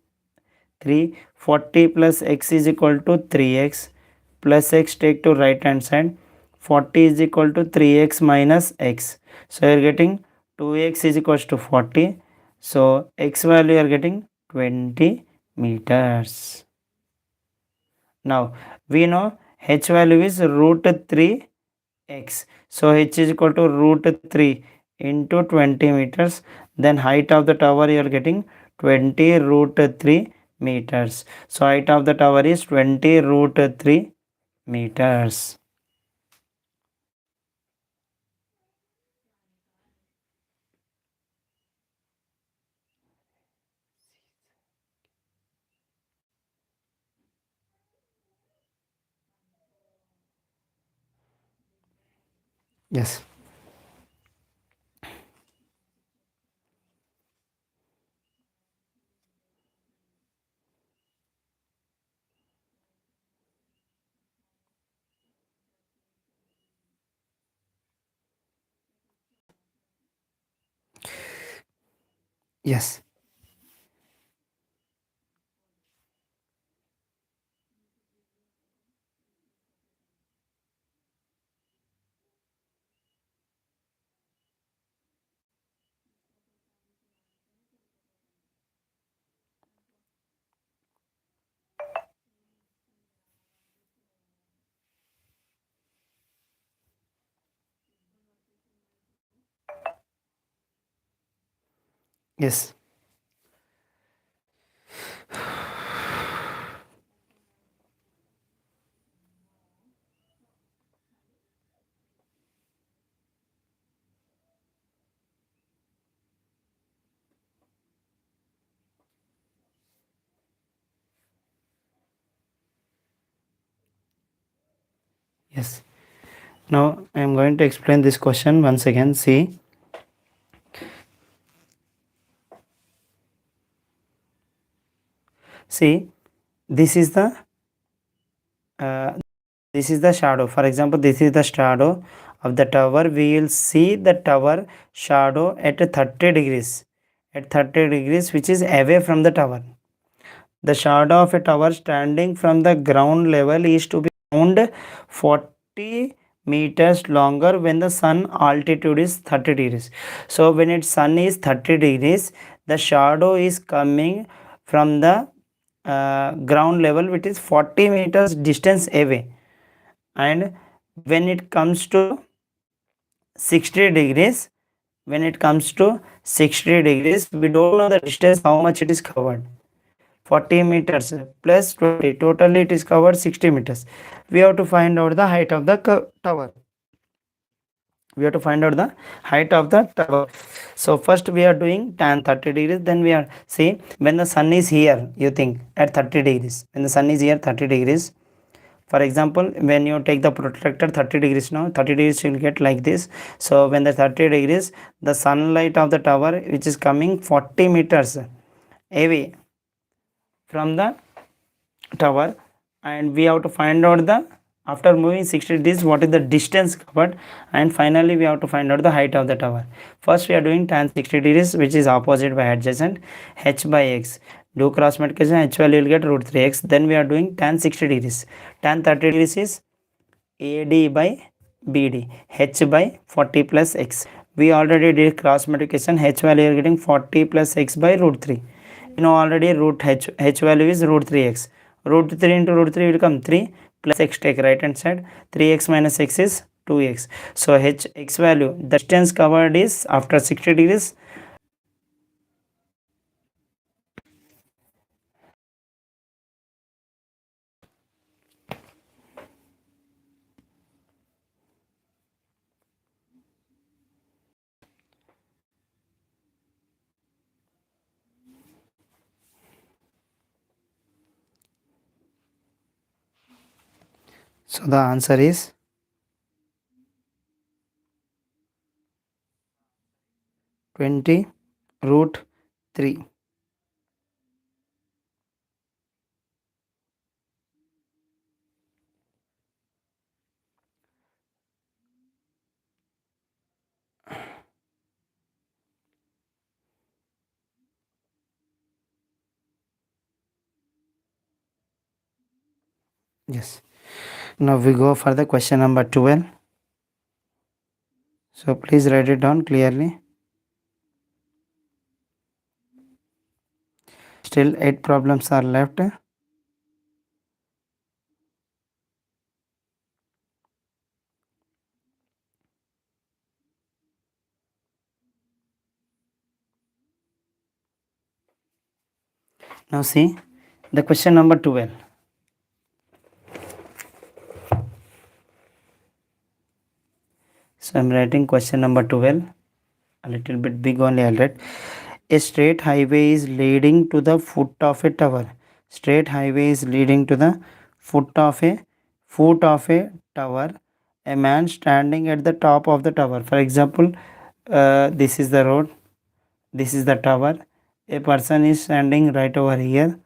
[SPEAKER 1] 3. 40 plus x is equal to 3x plus x, take to right hand side. 40 is equal to 3x minus x. So you are getting 2x is equals to 40. So x value you are getting 20 meters. Now we know h value is root 3x. So h is equal to root 3 into 20 meters. Then height of the tower you are getting 20 root 3 meters. So height of the tower is 20 root 3 meters. Yes. Yes. Yes. Yes. Now I am going to explain this question once again. See, this is the uh, this is the shadow. For example, this is the shadow of the tower. We will see the tower shadow at 30 degrees. At 30 degrees, which is away from the tower. The shadow of a tower standing from the ground level is to be around 40 meters longer when the sun altitude is 30 degrees. So when its sun is 30 degrees, the shadow is coming from the ground level, which is 40 meters distance away. And when it comes to 60 degrees, when it comes to 60 degrees, we don't know the distance how much it is covered. 40 meters plus 20, totally it is covered 60 meters. We have to find out the height of the tower. We have to find out the height of the tower. So first we are doing tan 30 degrees. Then we are, see, when the sun is here, you think at 30 degrees, when the sun is here 30 degrees, for example, when you take the protractor 30 degrees, now 30 degrees you will get like this. So when the 30 degrees, the sunlight of the tower which is coming 40 meters away from the tower, and we have to find out the, after moving 60 degrees, what is the distance covered, and finally we have to find out the height of the tower. First we are doing tan 60 degrees, which is opposite by adjacent, h by x. Do cross multiplication, h value will get root 3x. Then we are doing tan 60 degrees. Tan 30 degrees is AD by BD, h by 40 plus x. We already did cross multiplication, h value are getting 40 plus x by root 3. You know already root h value is root 3x. Root 3 into root 3 will come 3 plus x, take right hand side. 3x minus x is 2x. So x value, the distance covered is after 60 degrees. So the answer is 20 root 3. Yes. Now we go for the question number 12. So please write it down clearly. Still 8 problems are left. Now see the question number 12. So I am writing question number 12. A little bit big only I'll write. A straight highway is leading to the foot of a tower. Straight highway is leading to the foot of a tower. A man standing at the top of the tower. For example, this is the road. This is the tower. A person is standing right over here,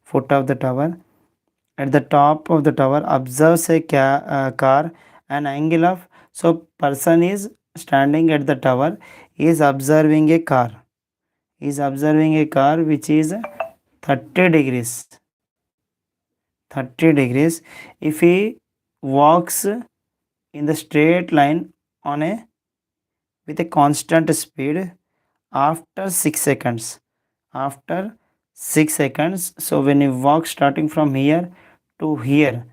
[SPEAKER 1] foot of the tower. At the top of the tower, observes a car, an angle of. So person is standing at the tower. He is observing a car. He is observing a car which is 30 degrees. 30 degrees. If he walks in the straight line on a with a constant speed after 6 seconds, after 6 seconds, so when you walk starting from here to here,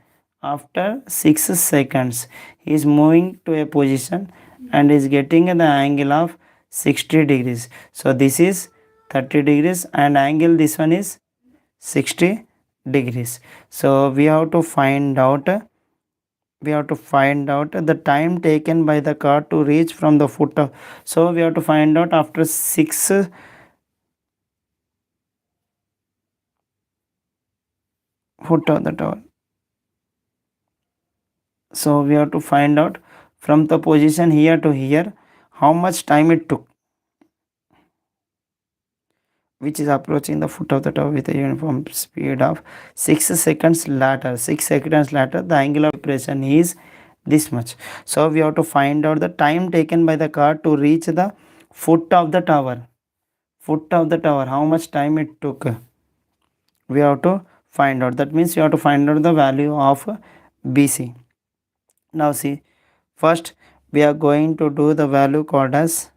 [SPEAKER 1] after 6 seconds he is moving to a position and is getting the angle of 60 degrees. So this is 30 degrees and angle this one is 60 degrees. So we have to find out the time taken by the car to reach from the foot of. So we have to find out after 6 foot of the tower. So we have to find out from the position here to here how much time it took, which is approaching the foot of the tower with a uniform speed of 6 seconds later. 6 seconds later the angular depression is this much. So we have to find out the time taken by the car to reach the foot of the tower. Foot of the tower, how much time it took, we have to find out. That means you have to find out the value of BC. Now see, first we are going to do the value called as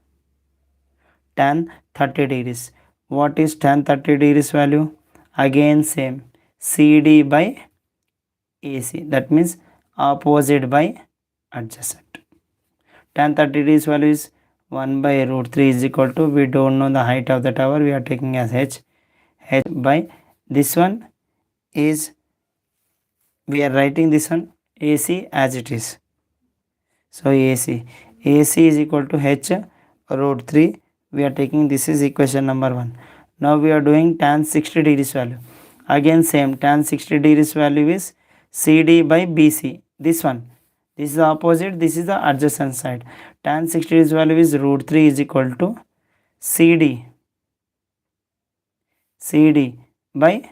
[SPEAKER 1] tan 30 degrees. What is tan 30 degrees value? Again same, CD by AC. That means opposite by adjacent. Tan 30 degrees value is 1 by root 3 is equal to, we don't know the height of the tower, we are taking as h by this one is, we are writing this one AC as it is. So AC is equal to h root 3. We are taking, this is equation number 1. Now we are doing tan 60 degrees value. Again same, tan 60 degrees value is CD by BC. This one. This is the opposite, this is the adjacent side. Tan 60 degrees value is root 3 is equal to CD by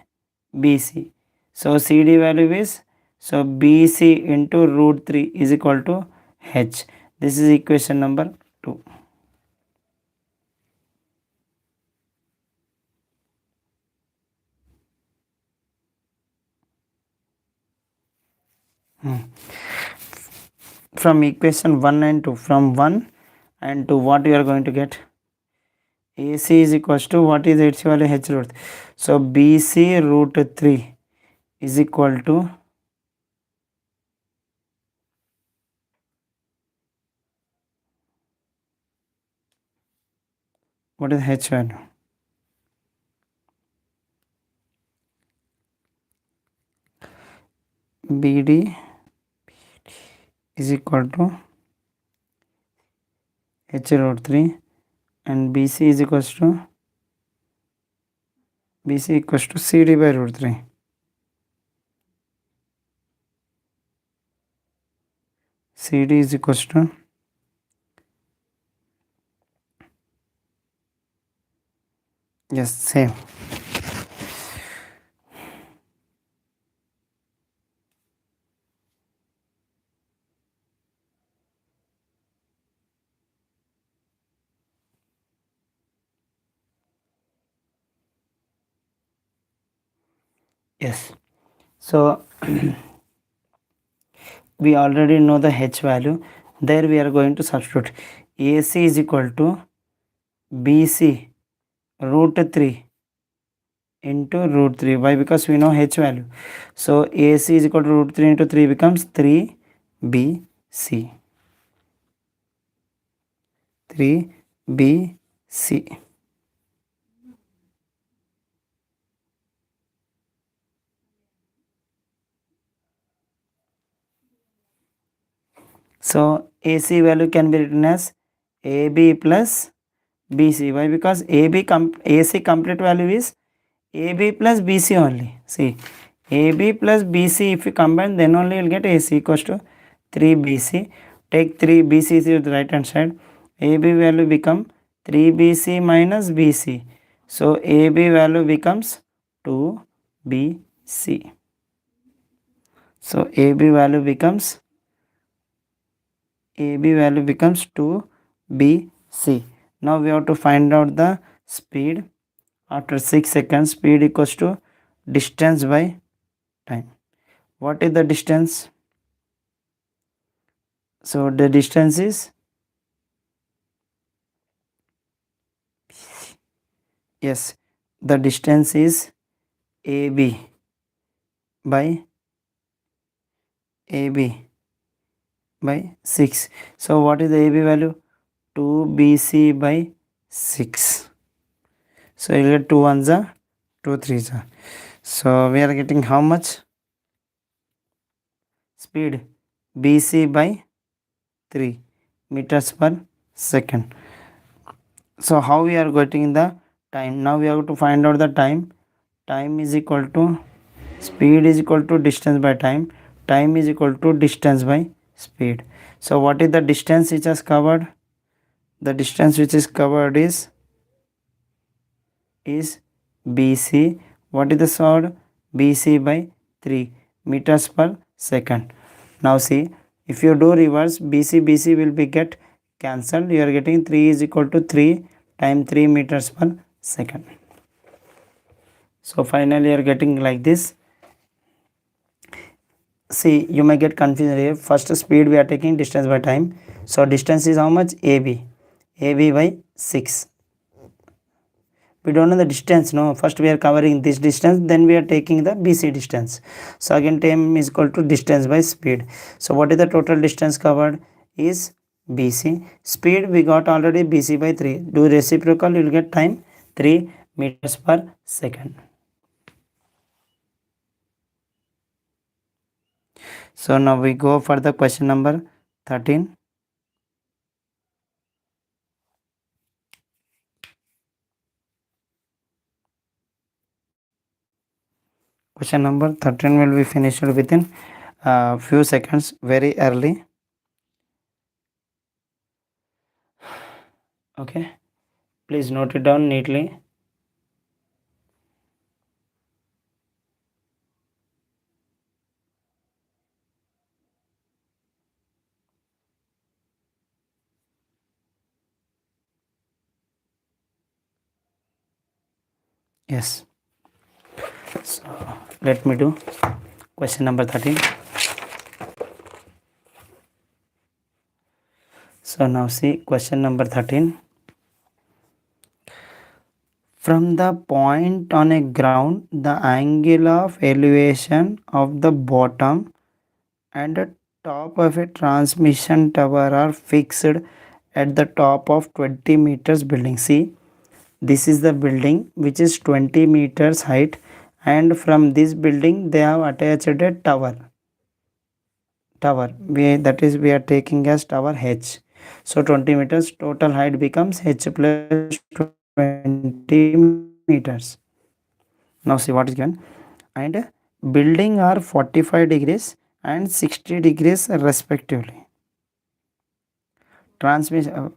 [SPEAKER 1] BC. So CD value is, so BC into root 3 is equal to H. This is equation number 2. From equation 1 and 2, from 1 and 2, what you are going to get? AC is equals to, what is H value? H root. So BC root 3 is equal to, what is H value? BD is equal to H root 3 and BC is equals to CD by root 3. CD is equals to, yes, same. Yes. So we already know the h value. There we are going to substitute AC is equal to BC root 3 into root 3. Why? Because we know h value. So AC is equal to root 3 into 3 becomes 3BC. 3BC. So AC value can be written as AB plus BC. Why? Because AC complete value is AB plus BC only. See, AB plus BC if you combine, then only you'll get AC equals to 3BC. Take 3BC to the right hand side. AB value become 3BC minus BC. So AB value becomes 2BC. So AB value becomes 2BC. Now we have to find out the speed. After 6 seconds, speed equals to distance by time. What is the distance? So the distance is, yes, the distance is AB by 6. So what is the AB value? 2BC by 6. So you get 2 1s are 2 3s are. So we are getting how much? Speed BC by 3 meters per second. So how we are getting the time? Now we have to find out the time. Time is equal to speed is equal to distance by time. Time is equal to distance by speed. So what is the distance which is covered? The distance which is covered is BC. What is the solved? BC by 3 meters per second. Now see, if you do reverse, BC will be get cancelled. You are getting 3 is equal to 3 times 3 meters per second. So finally you are getting like this. See, you may get confused here. First speed we are taking distance by time. So distance is how much? AB by 6. We don't know the distance. No, first we are covering this distance, then we are taking the BC distance. So again time is equal to distance by speed. So what is the total distance covered? Is BC. Speed we got already BC by 3. Do reciprocal, you will get time 3 meters per second. So now we go for the question number 13. Question number 13 will be finished within few seconds, very early. Okay, please note it down neatly. Yes. So let me do question number 13. So now see question number 13. From the point on a ground, the angle of elevation of the bottom and the top of a transmission tower are fixed at the top of 20 meters building. See, this is the building which is 20 meters height, and from this building they have attached a tower. We are taking as tower H. So 20 meters total height becomes H plus 20 meters. Now see what is given. And building are 45 degrees and 60 degrees respectively. Transmission.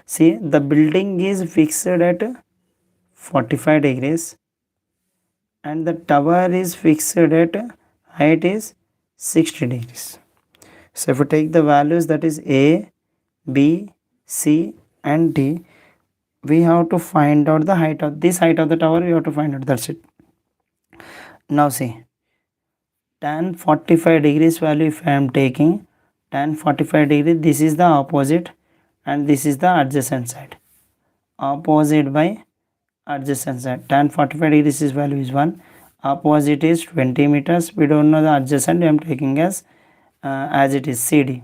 [SPEAKER 1] See, the building is fixed at 45 degrees and the tower is fixed at height is 60 degrees. So if you take the values, that is A, B, C and D, we have to find out the height of this height of the tower. We have to find out. That's it. Now see, tan 45 degrees value if I am taking, tan 45 degree, this is the opposite and this is the adjacent side. Opposite by adjacent side. Tan 45 degrees is value is 1. Opposite is 20 meters. We don't know the adjacent. I am taking as it is CD.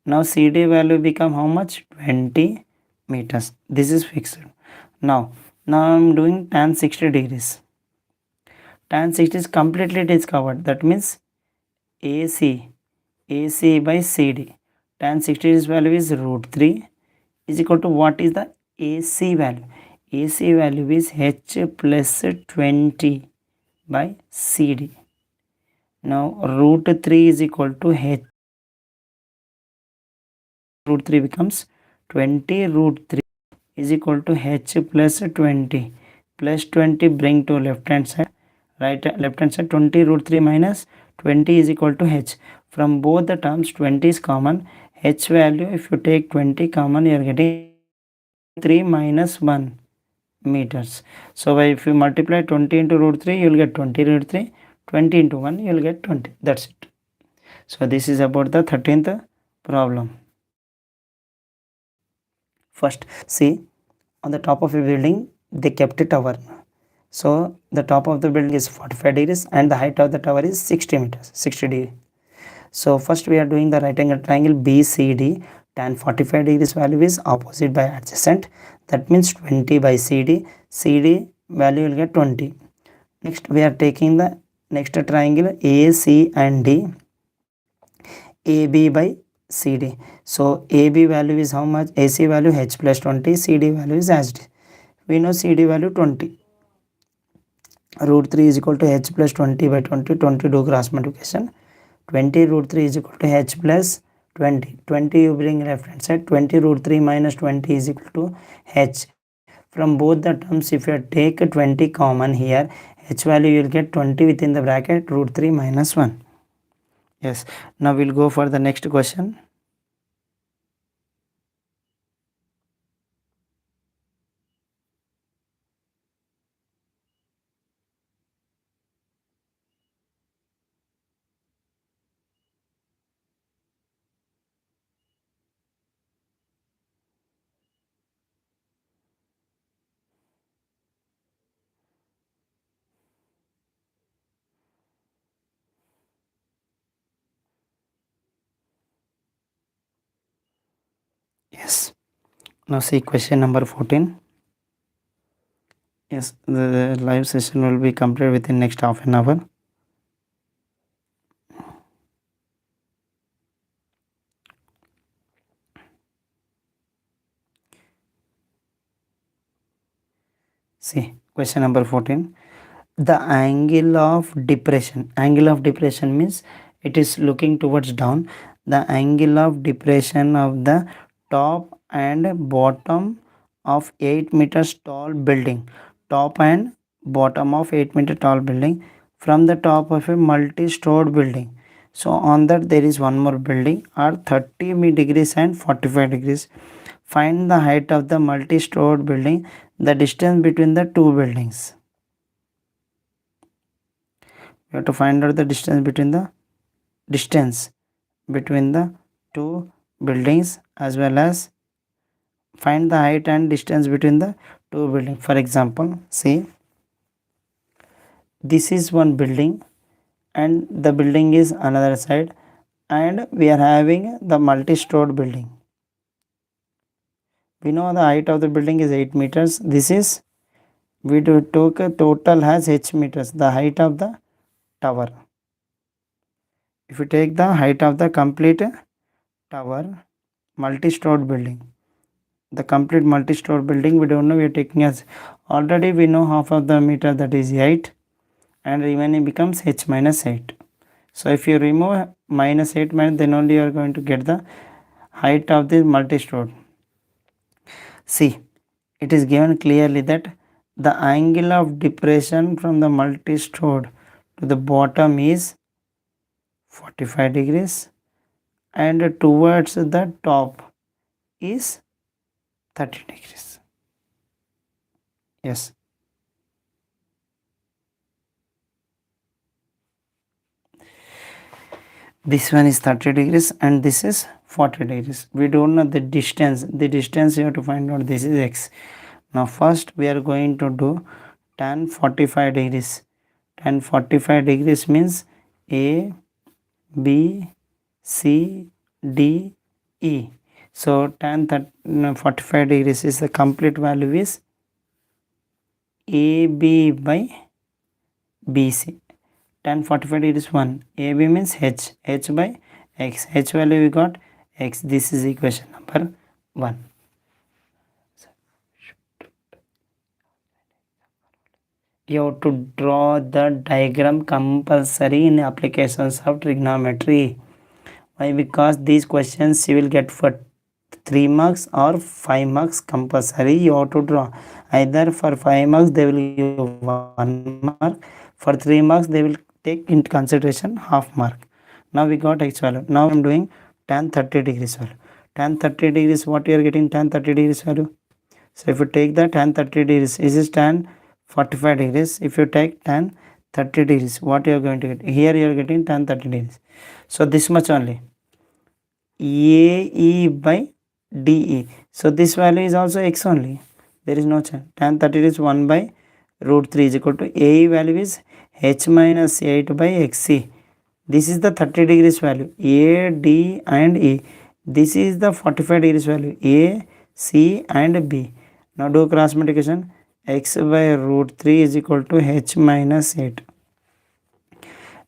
[SPEAKER 1] Now CD value become how much? 20 meters. This is fixed. Now I am doing tan 60 degrees. Tan 60 is completely it is covered. That means AC by CD. Tan 60 is value is root 3 is equal to what is the AC value? AC value is H plus 20 by CD. Now root 3 is equal to H. Root 3 becomes 20 root 3 is equal to H plus 20. Plus 20 bring to left hand side. Left hand side 20 root 3 minus 20 is equal to H. From both the terms 20 is common. H value, if you take 20 common, you are getting 3 minus 1 meters. So if you multiply 20 into root 3, you will get 20 root 3. 20 into 1, you will get 20. That's it. So this is about the 13th problem. First, see, on the top of a building, they kept a tower. So the top of the building is 45 degrees and the height of the tower is 60 meters, 60 degrees. So first we are doing the right angle triangle BCD. Tan 45 degrees value is opposite by adjacent. That means 20 by CD. CD value will get 20. Next we are taking the next triangle AC and D. AB by CD. So AB value is how much? AC value H plus 20. CD value is as it is. We know CD value 20. Root 3 is equal to H plus 20 by 20. 20 do cross multiplication. 20 root 3 is equal to H plus 20. 20 you bring left hand side. 20 root 3 minus 20 is equal to H. From both the terms, if you take 20 common here, H value you will get 20 within the bracket root 3 minus 1. Yes. Now we'll go for the next question. Yes. Now see question number 14. Yes, the live session will be completed within next half an hour. See, question number 14. The angle of depression means it is looking towards down. The angle of depression of the top and bottom of 8 meters tall building. Top and bottom of 8 meter tall building from the top of a multi-stored building. So on that there is one more building are 30 degrees and 45 degrees. Find the height of the multi-stored building, the distance between the two buildings. You have to find out the distance between the two buildings as well as find the height and distance between the two buildings. For example, see, this is one building and the building is another side and we are having the multi-stored building. We know the height of the building is 8 meters. This is we took a total has h meters, the height of the tower. If you take the height of the complete tower, multi-stored building, the complete multi-stored building, we don't know, we are taking as already we know half of the meter, that is 8, and remaining becomes h minus 8. So if you remove minus 8 minus, then only you are going to get the height of the multi-stored. See, it is given clearly that the angle of depression from the multi-stored to the bottom is 45 degrees and towards the top is 30 degrees. Yes. This one is 30 degrees and this is 40 degrees. We don't know the distance. The distance you have to find out. This is x. Now first we are going to do tan 45 degrees. Tan 45 degrees means A, B, C, D, E. So tan 45 degrees is the complete value is AB by BC. Tan 45 degrees 1. AB means H by X. H value we got X. This is equation number 1. You have to draw the diagram compulsory in applications of trigonometry. Why? Because these questions you will get for 3 marks or 5 marks compulsory. You have to draw. Either for 5 marks they will give 1 mark. For 3 marks they will take into consideration half mark. Now we got X value. Now I am doing tan 30 degrees value. Tan 30 degrees, what you are getting tan 30 degrees value? So if you take the tan 30 degrees, this is tan 45 degrees. If you take tan 30 degrees, what you are going to get? Here you are getting tan 30 degrees. So this much only. AE by DE. So this value is also x only. There is no change. Tan 30 is 1 by root 3 is equal to AE value is h minus 8 by xc. This is the 30 degrees value. A, D and E. This is the 45 degrees value. A, C and B. Now do cross multiplication. X by root 3 is equal to h minus 8.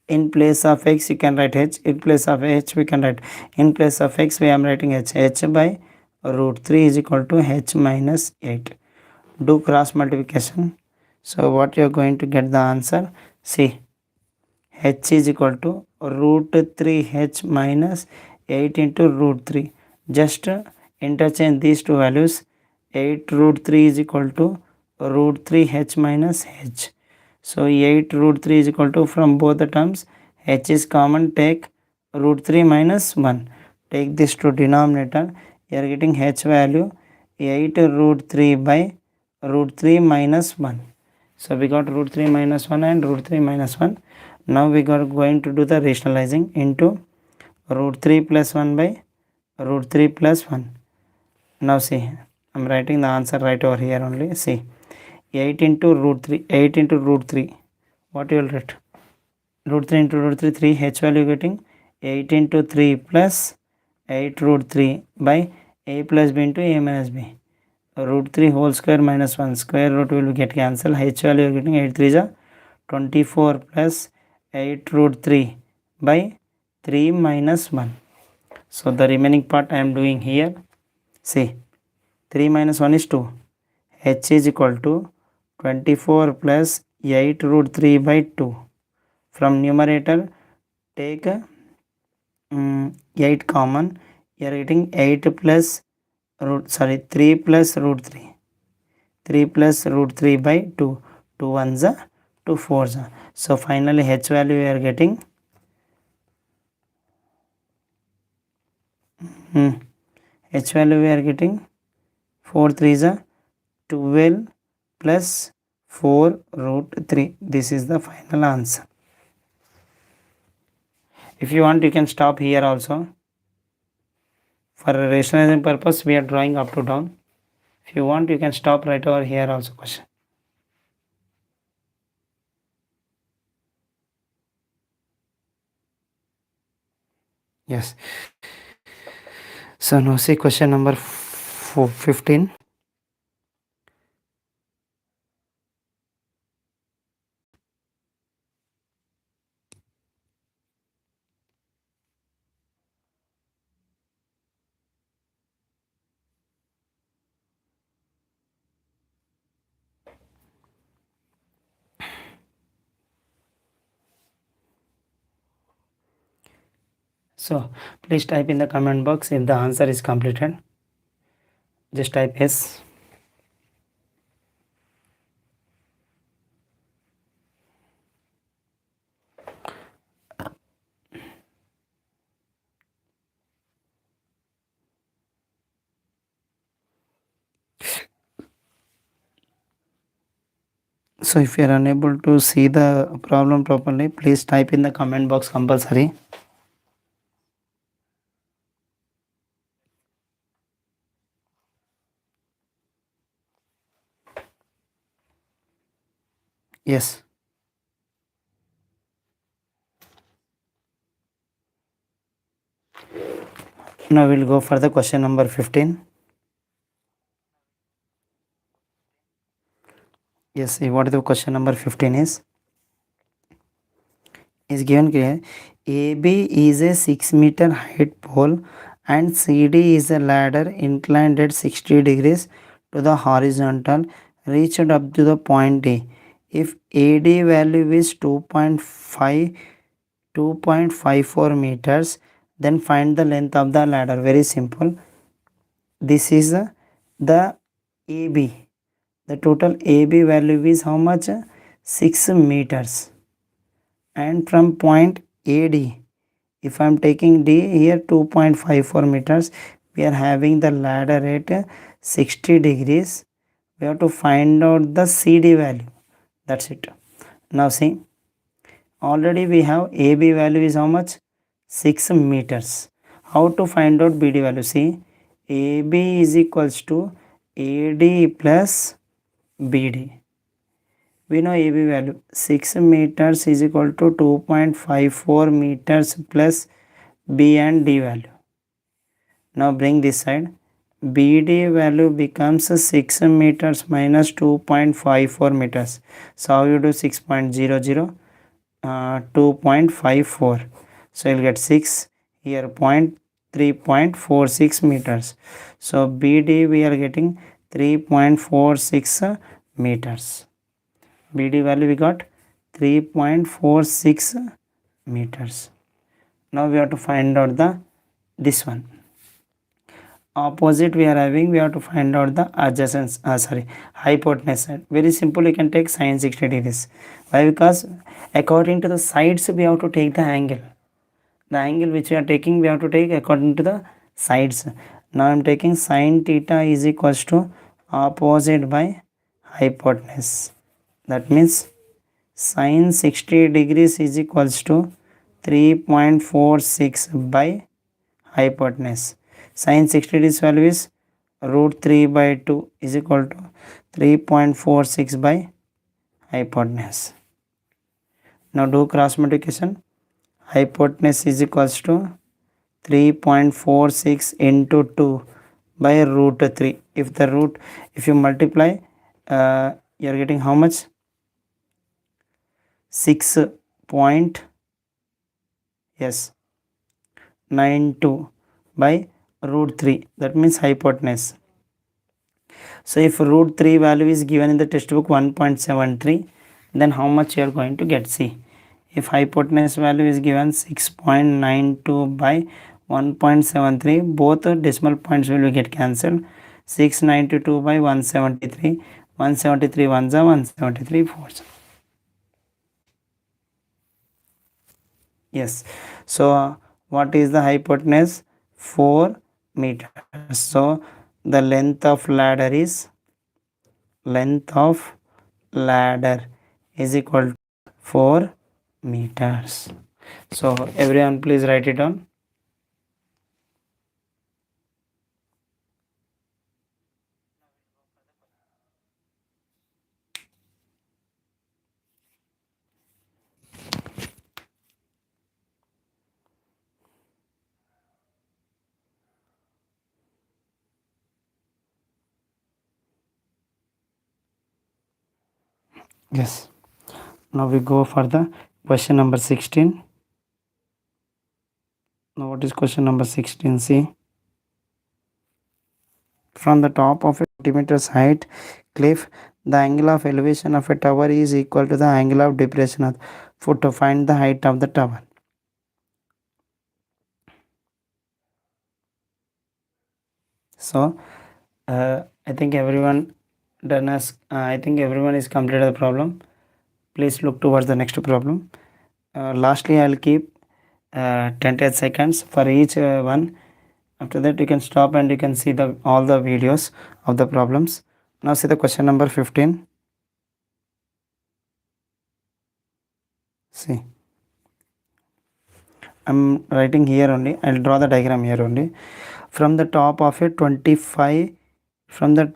[SPEAKER 1] In place of x you can write h, in place of h we can write, in place of x we am writing h by root 3 is equal to h minus 8. Do cross multiplication. So what you are going to get the answer? See, h is equal to root 3h minus 8 into root 3. Just interchange these two values. 8 root 3 is equal to root 3h minus h. So 8 root 3 is equal to, from both the terms, h is common, take root 3 minus 1. Take this to denominator. You are getting h value 8 root 3 by root 3 minus 1. So we got root 3 minus 1 and root 3 minus 1. Now we are going to do the rationalizing into root 3 plus 1 by root 3 plus 1. Now see, I am writing the answer right over here only. See, 8 into root 3, 8 into root 3, what you will write? Root 3 into root 3, 3, h value getting 8 into 3 plus 8 root 3 by a plus b into a minus b. Root 3 whole square minus 1 square root will get cancelled. H value you are getting 8 3 is 24 plus 8 root 3 by 3 minus 1. So the remaining part I am doing here. See, 3 minus 1 is 2. H is equal to 24 plus 8 root 3 by 2. From numerator take 8 common. You are getting 8 plus root, 3 plus root 3. 3 plus root 3 by 2. 2 ones are 2 fours are. So finally h value we are getting h value we are getting 4 3s are 12 plus 4 root 3. This is the final answer. If you want you can stop here also. For rationalizing purpose we are drawing up to down. If you want you can stop right over here also question. Yes. So now see question number 15. So please type in the comment box if the answer is completed. Just type yes. So if you are unable to see the problem properly, please type in the comment box compulsory. Yes. Now we'll go for the question number 15. Yes, what the question number 15 is given here. AB is a 6-meter height pole and CD is a ladder inclined at 60 degrees to the horizontal reached up to the point A. If AD value is 2.54 meters, then find the length of the ladder. Very simple. This is the AB. The total AB value is how much? 6 meters. And from point AD, if I am taking D here 2.54 meters, we are having the ladder at 60 degrees. We have to find out the CD value. That's it. Now see, already we have AB value is how much? 6 meters. How to find out BD value? See, AB is equals to AD plus BD. We know AB value 6 meters is equal to 2.54 meters plus B and D value. Now bring this side. BD value becomes 6 meters minus 2.54 meters. So how you do 6.00? 2.54. So you'll get 6 here, 3.46 meters. So BD we are getting 3.46 meters. BD value we got 3.46 meters. Now we have to find out this one. Opposite we are having, we have to find out the adjacent, hypotenuse side. Very simple, you can take sine 60 degrees. Why? Because according to the sides we have to take the angle. The angle which we are taking, we have to take according to the sides. Now I am taking sine theta is equals to opposite by hypotenuse. That means sine 60 degrees is equals to 3.46 by hypotenuse. Sine 60 degrees value is root 3 by 2 is equal to 3.46 by hypotenuse. Now do cross multiplication. Hypotenuse is equals to 3.46 into 2 by root 3. If you multiply, you are getting how much? 6.92 by root 3. That means hypotenuse. So if root 3 value is given in the textbook 1.73, then how much you are going to get? See, if hypotenuse value is given 6.92 by 1.73, both decimal points will get cancelled. 692 by 173, 173 ones are 173 fours. Yes. So what is the hypotenuse? 4 meters. So the length of ladder is equal to 4 meters. So everyone please write it down. Yes. Now we go for the question number 16. Now what is question number 16? See, from the top of a 20 meters height cliff, the angle of elevation of a tower is equal to the angle of depression of foot. To find the height of the tower. So I think everyone is completed the problem. Please look towards the next problem. Lastly, I will keep 10 seconds for each one. After that, you can stop and you can see all the videos of the problems. Now see the question number 15. See, I'm writing here only. I'll draw the diagram here only. From the top of a 25, from the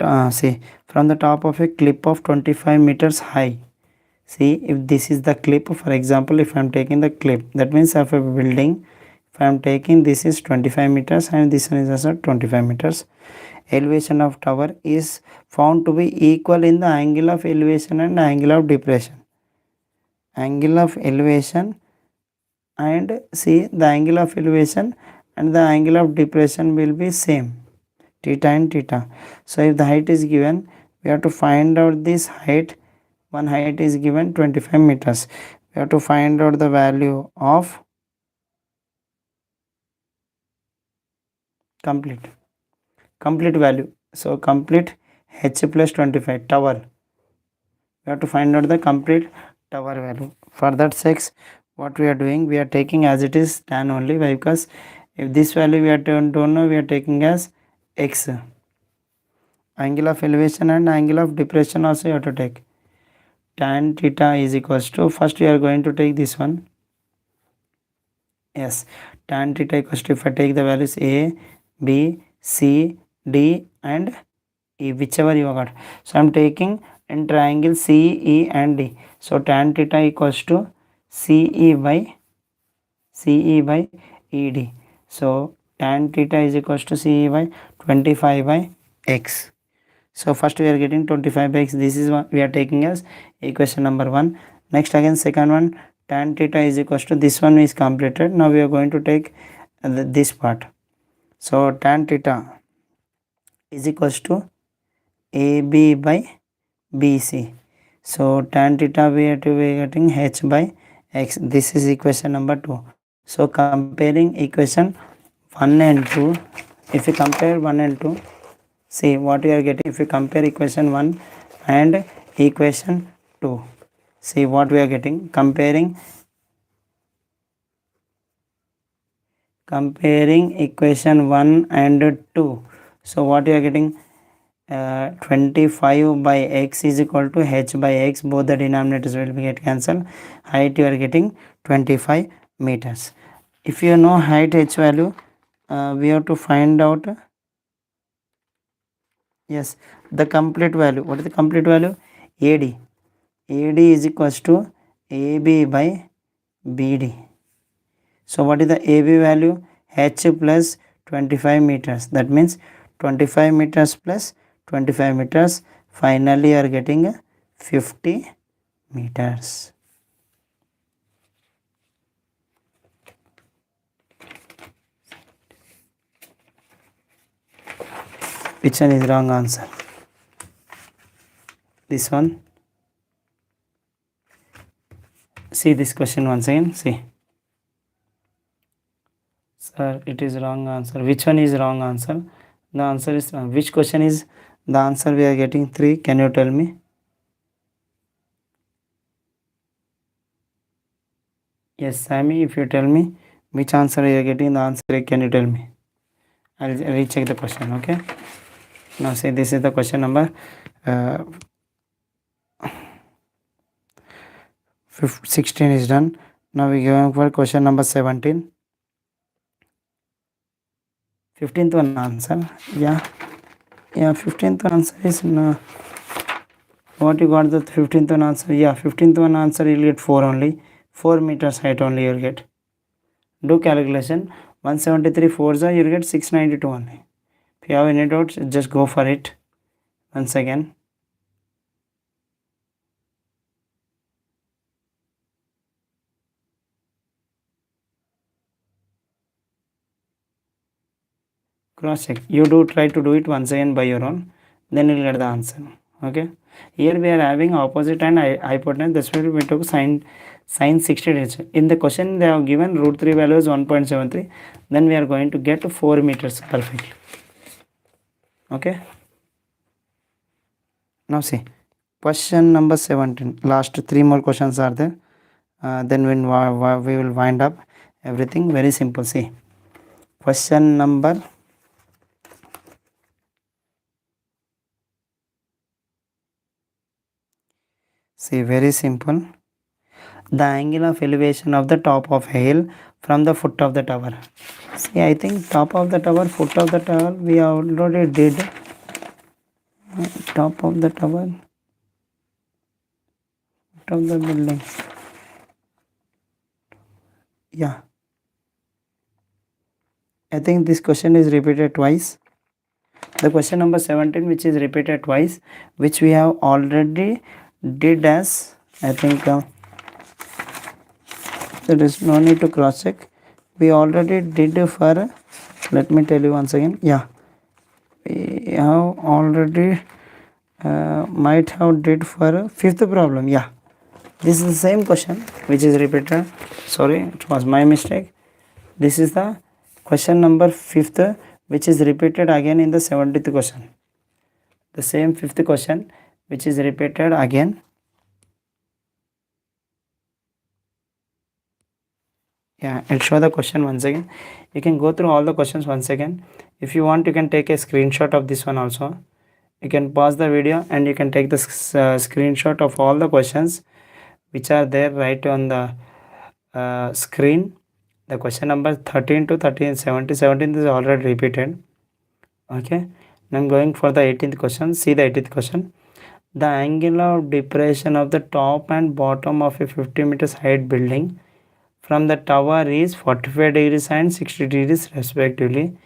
[SPEAKER 1] top of a cliff of 25 meters high, See, if this is the clip, for example, if I am taking the clip, that means of a building, if I am taking, this is 25 meters and this one is also 25 meters. Elevation of tower is found to be equal in the angle of elevation and angle of depression. Angle of elevation, and see, the angle of elevation and the angle of depression will be same, theta and theta. So if the height is given, we have to find out this height. One height is given 25 meters. We have to find out the value of complete value. So complete h plus 25 tower. We have to find out the complete tower value. For that sake, what we are doing, we are taking as it is tan only. Why? Because if this value we are don't know, we are taking as x. Angle of elevation and angle of depression also you have to take. Tan theta is equals to, first we are going to take this one. Yes, tan theta equals to, if I take the values a, b, c, d and e, whichever you got. So I am taking in triangle c, e and d. So tan theta equals to ce by ed. So tan theta is equals to ce by 25 by x. So first we are getting 25 by x. This is what we are taking as equation number 1. Next again second one, tan theta is equals to, this one is completed. Now we are going to take this part. So tan theta is equals to AB by BC. So tan theta we are to be getting h by x. This is equation number 2. So comparing equation 1 and 2, if you compare 1 and 2, see what we are getting. If you compare equation 1 and equation 2, see what we are getting. Comparing equation 1 and 2. So what we are getting, 25 by x is equal to h by x. Both the denominators will be get cancelled. Height you are getting 25 meters. If you know height h value, we have to find out, yes, the complete value. What is the complete value? AD. AD is equals to AB by BD. So what is the AB value? H plus 25 meters. That means 25 meters plus 25 meters. Finally you are getting 50 meters. Which one is wrong answer? This one. See this question once again. See. Sir, it is wrong answer. Which one is wrong answer? The answer is wrong. Which question is the answer we are getting 3? Can you tell me? Yes, Sammy, if you tell me which answer you are getting, the answer, can you tell me? I'll recheck the question, okay? Now say this is the question number 16 is done. Now we going for question number 17. 15th one answer. Yeah, 15th one answer is no. What you got the 15th one answer? Yeah, 15th one answer you'll get 4 only. 4 meters height only you'll get. Do calculation. 173 4s you'll get 692 only. If you have any doubts, just go for it once again. Cross check. You do try to do it once again by your own, then you'll get the answer. Okay. Here we are having opposite and hypotenuse. That's why we took sine 60 degrees. In the question they have given root 3 value is 1.73. Then we are going to get 4 meters perfectly. Okay. Now see question number 17. Last 3 more questions are there. Then when we will wind up everything. Very simple. See question number . See, very simple. The angle of elevation of the top of a hill from the foot of the tower. See, I think top of the tower, foot of the tower, we already did. Top of the tower, of the building. Yeah, I think this question is repeated twice. The question number 17, which is repeated twice, which we have already did as, I think there is no need to cross check. We already did for, let me tell you once again. Yeah, we have already might have did for fifth problem. Yeah, this is the same question which is repeated. Sorry, it was my mistake. This is the question number fifth, which is repeated again in the 70th question. The same fifth question which is repeated again. Yeah, I'll show the question once again. You can go through all the questions once again. If you want, you can take a screenshot of this one also. You can pause the video and you can take the screenshot of all the questions which are there right on the screen. The question number 13 to 13, 17 is already repeated. Okay, now I'm going for the 18th question. See the 18th question. The angle of depression of the top and bottom of a 50 meters height building from the tower is 45 degrees and 60 degrees respectively.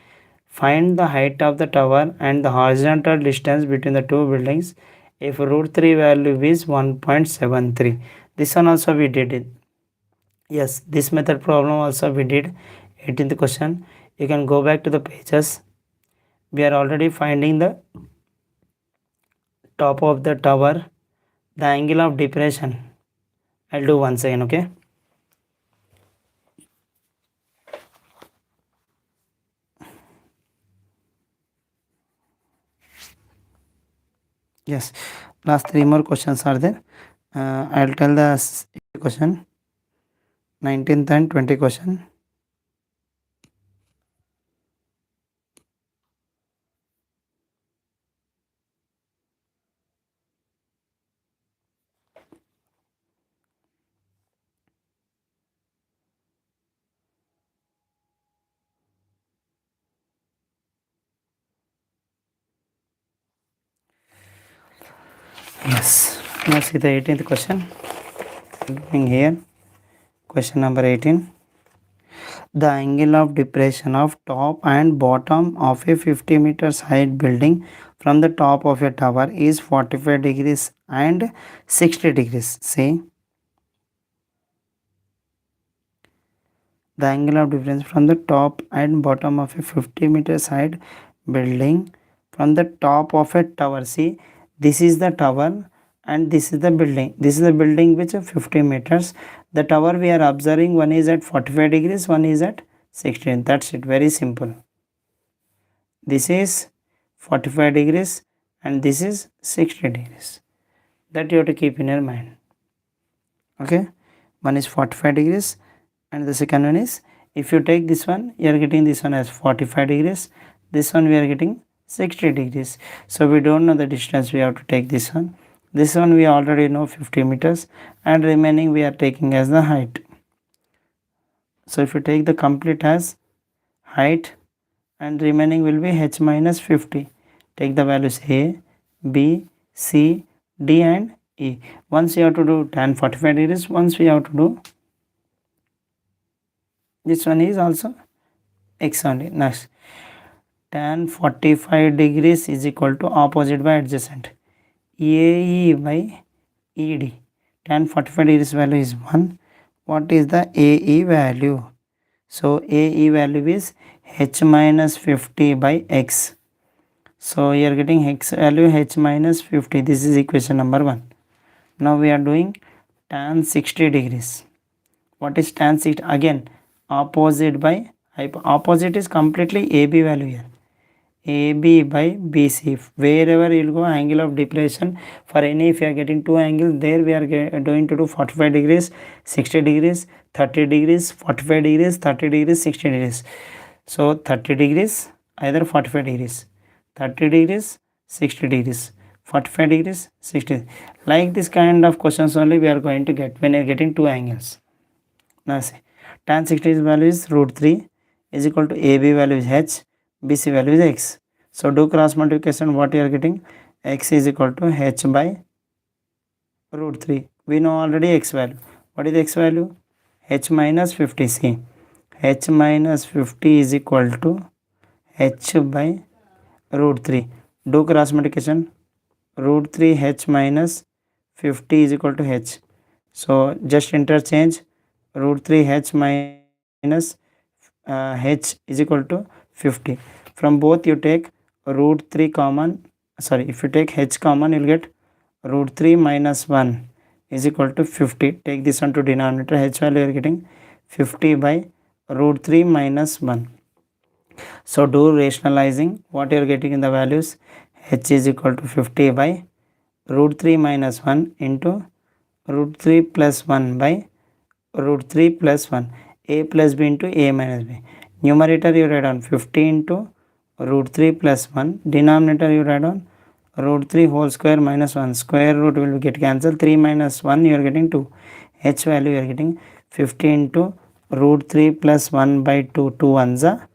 [SPEAKER 1] Find the height of the tower and the horizontal distance between the two buildings if root 3 value is 1.73. This one also we did it. Yes, this method problem also we did. 18th question. You can go back to the pages. We are already finding the top of the tower, the angle of depression. I'll do once again, okay? Yes, last three more questions are there. I'll tell the question, 19th and 20 question. Yes, now see the 18th question. Here, question number 18. The angle of depression of top and bottom of a 50 meters height building from the top of a tower is 45 degrees and 60 degrees. See, the angle of difference from the top and bottom of a 50 meters height building from the top of a tower. See, this is the tower and this is the building. This is the building which is 50 meters. The tower we are observing, one is at 45 degrees, one is at 60. That's it, very simple. This is 45 degrees and this is 60 degrees. That you have to keep in your mind. Okay, one is 45 degrees and the second one is, if you take this one, you are getting this one as 45 degrees, this one we are getting 60 degrees. So we don't know the distance, we have to take this one. This one we already know 50 meters and remaining we are taking as the height. So if you take the complete as height and remaining will be h minus 50. Take the values a, b, c, d and e. Once you have to do tan 45 degrees, once we have to do this one is also x only. Next, tan 45 degrees is equal to opposite by adjacent, AE by ED. Tan 45 degrees value is 1. What is the AE value? So AE value is h minus 50 by x. So you are getting x value h minus 50. This is equation number 1. Now we are doing tan 60 degrees. What is tan 60? Again, opposite by opposite is completely AB value here. AB by BC. Wherever you will go, angle of depression for any, if you are getting two angles, there we are going to do 45 degrees, 60 degrees, 30 degrees, 45 degrees, 30 degrees, 60 degrees. So 30 degrees, either 45 degrees, 30 degrees, 60 degrees, 45 degrees, 60. Like this kind of questions only we are going to get when you are getting two angles. Now see, tan 60 value is root 3 is equal to AB value is h, BC value is x. So do cross multiplication, what you are getting, x is equal to h by root 3. We know already x value. What is the x value? H minus 50. See, h minus 50 is equal to h by root 3. Do cross multiplication. Root 3 h minus 50 is equal to h. So just interchange root 3 h minus h is equal to 50. From both you take root 3 common. Sorry, if you take h common, you will get root 3 minus 1 is equal to 50. Take this one to denominator. H value you are getting 50 by root 3 minus 1. So do rationalizing. What you are getting in the values? H is equal to 50 by root 3 minus 1 into root 3 plus 1 by root 3 plus 1. A plus b into a minus b. Numerator you write on 50 into root 3 plus 1. Denominator you write on root 3 whole square minus 1. Square root will get cancelled. 3 minus 1 you are getting 2. H value you are getting 50 into root 3 plus 1 by 2. 2 ones are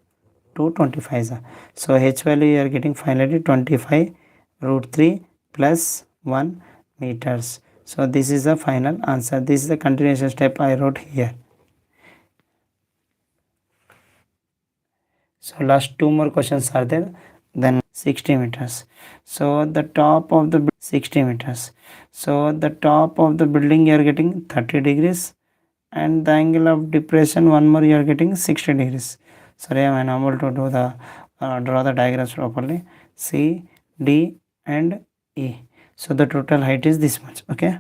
[SPEAKER 1] 2, 25. So h value you are getting finally 25 root 3 plus 1 meters. So this is the final answer. This is the continuation step I wrote here. So last two more questions are there. Then 60 meters. So the top of the 60 meters. So the top of the building you are getting 30 degrees and the angle of depression one more you are getting 60 degrees. Sorry, I am unable to do the draw the diagrams properly. C, D and E. So the total height is this much. Okay.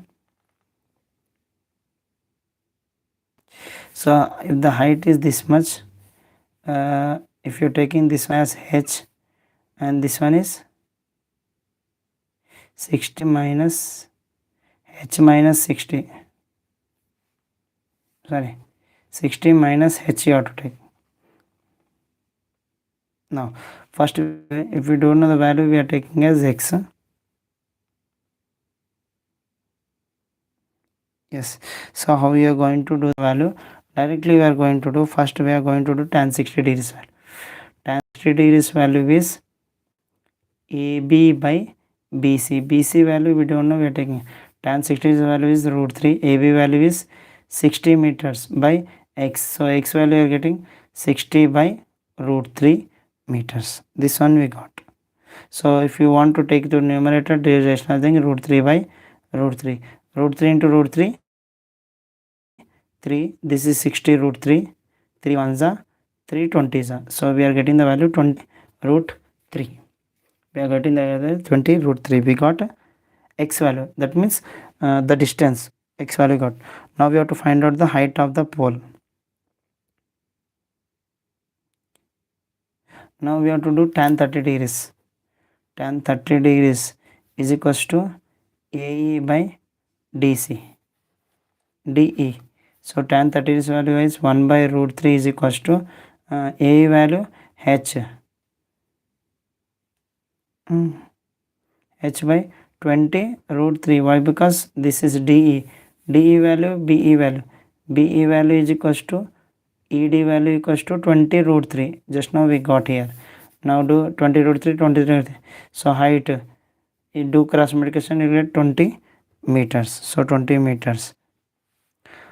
[SPEAKER 1] So if the height is this much, if you're taking this one as h and this one is 60 minus h minus 60. Sorry, 60 minus h you have to take. Now first, if we don't know the value, we are taking as x. Yes. So how we are going to do the value? Directly we are going to do, first we are going to do tan 60 degrees value. Tan 60 degrees value is AB by BC. BC value we don't know, we are taking tan 60 degrees value is root 3. AB value is 60 meters by x. So x value you are getting 60 by root 3 meters. This one we got. So if you want to take the numerator, there is rationalizing root 3 by root 3. Root 3 into root 3, 3. This is 60 root 3. 3 ones are 3 20s are. So we are getting the value 20 root 3. We are getting the 20 root 3. We got x value. That means the distance x value got. Now we have to find out the height of the pole. Now we have to do tan 30 degrees. Tan 30 degrees is equals to AE by DC. DE. So tan 30 degrees value is 1 by root 3 is equals to AE value H. H by 20 root 3. Why? Because this is DE. DE value, BE value. BE value is equals to ED value equals to 20 root 3. Just now we got here. Now do 20 root 3, 20 root 3. So height, you do cross multiplication, you get 20 meters. So 20 meters.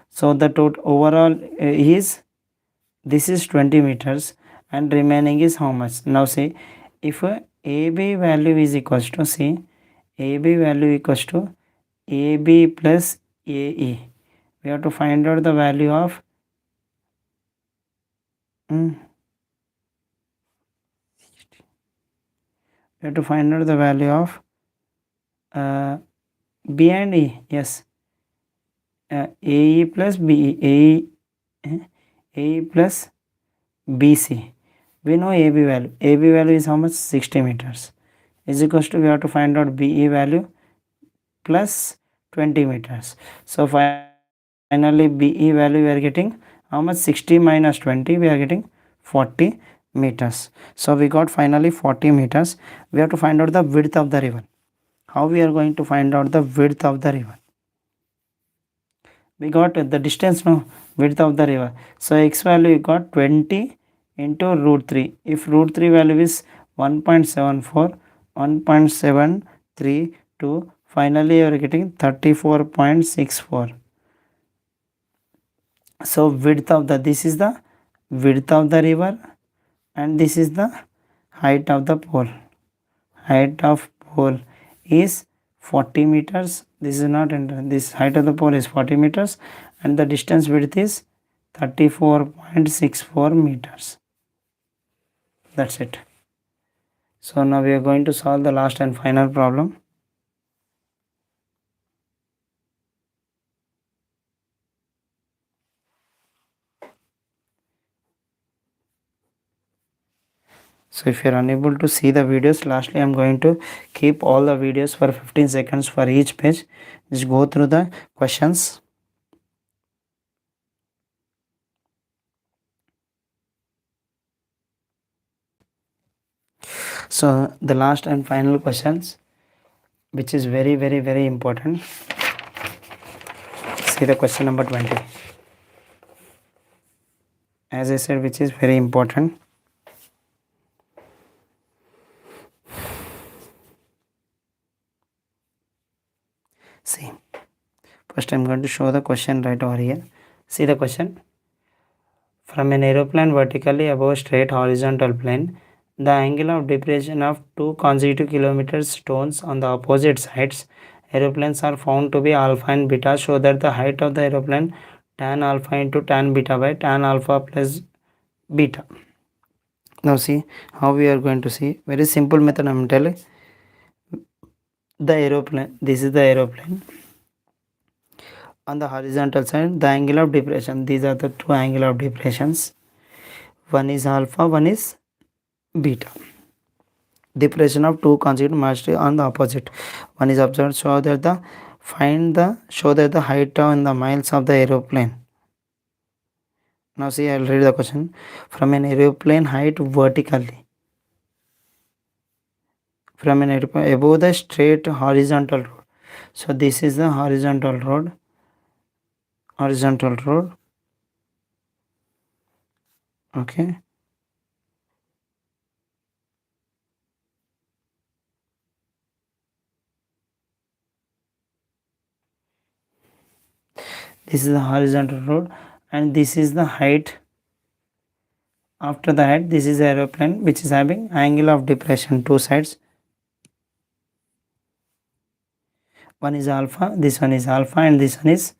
[SPEAKER 1] So the total overall is, this is 20 meters and remaining is how much? Now say, if AB value is equals to, see, AB value equals to AB plus AE. We have to find out the value of we have to find out the value of B and E. Yes, AE plus BE, AE plus BC. We know AB value. AB value is how much? 60 meters. Is equals to, we have to find out BE value plus 20 meters. So finally BE value we are getting how much? 60 minus 20, we are getting 40 meters. So we got finally 40 meters. We have to find out the width of the river. How we are going to find out the width of the river? We got the distance, no, width of the river. So x value you got 20 into root 3. If root 3 value is 1.74, 1.73 2. Finally, you are getting 34.64. So width of the, this is the width of the river, and this is the height of the pole. Height of pole is 40 meters. This is not enter. This height of the pole is 40 meters, and the distance width is 34.64 meters. That's it. So now we are going to solve the last and final problem. So if you are unable to see the videos, lastly I am going to keep all the videos for 15 seconds for each page. Just go through the questions. So the last and final questions, which is very important. See the question number 20. As I said, which is very important. See, first I am going to show the question right over here. See the question. From an aeroplane vertically above a straight horizontal plane, the angle of depression of two consecutive kilometer stones on the opposite sides aeroplanes are found to be alpha and beta. Show that the height of the aeroplane tan alpha into tan beta by tan alpha plus beta. Now see how we are going to see. Very simple method I am telling. The aeroplane, this is the aeroplane. On the horizontal side, the angle of depression, these are the two angle of depressions. One is alpha, one is beta. Depression of two consecutive masses on the opposite. One is observed. Show that the show that the height in the miles of the aeroplane. Now see, I'll read the question. From an aeroplane height vertically. From an aeroplane above the straight horizontal road. So this is the horizontal road. Horizontal road. Okay. This is the horizontal road, and this is the height. After the height, this is the aeroplane which is having angle of depression two sides. One is alpha, this one is alpha, and this one is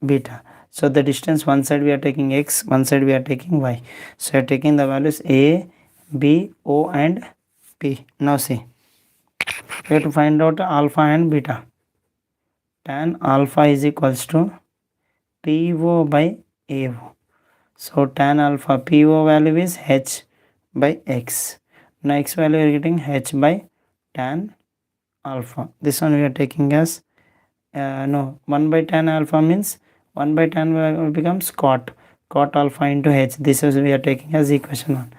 [SPEAKER 1] beta. So the distance, one side we are taking x, one side we are taking y. So we are taking the values a, b, o and p. Now see, we have to find out alpha and beta. Tan alpha is equals to PO by AO. So tan alpha PO value is h by x. Now x value we are getting h by tan alpha. This one we are taking as 1 by tan alpha means 1 by tan becomes cot alpha into h. This is we are taking as equation 1.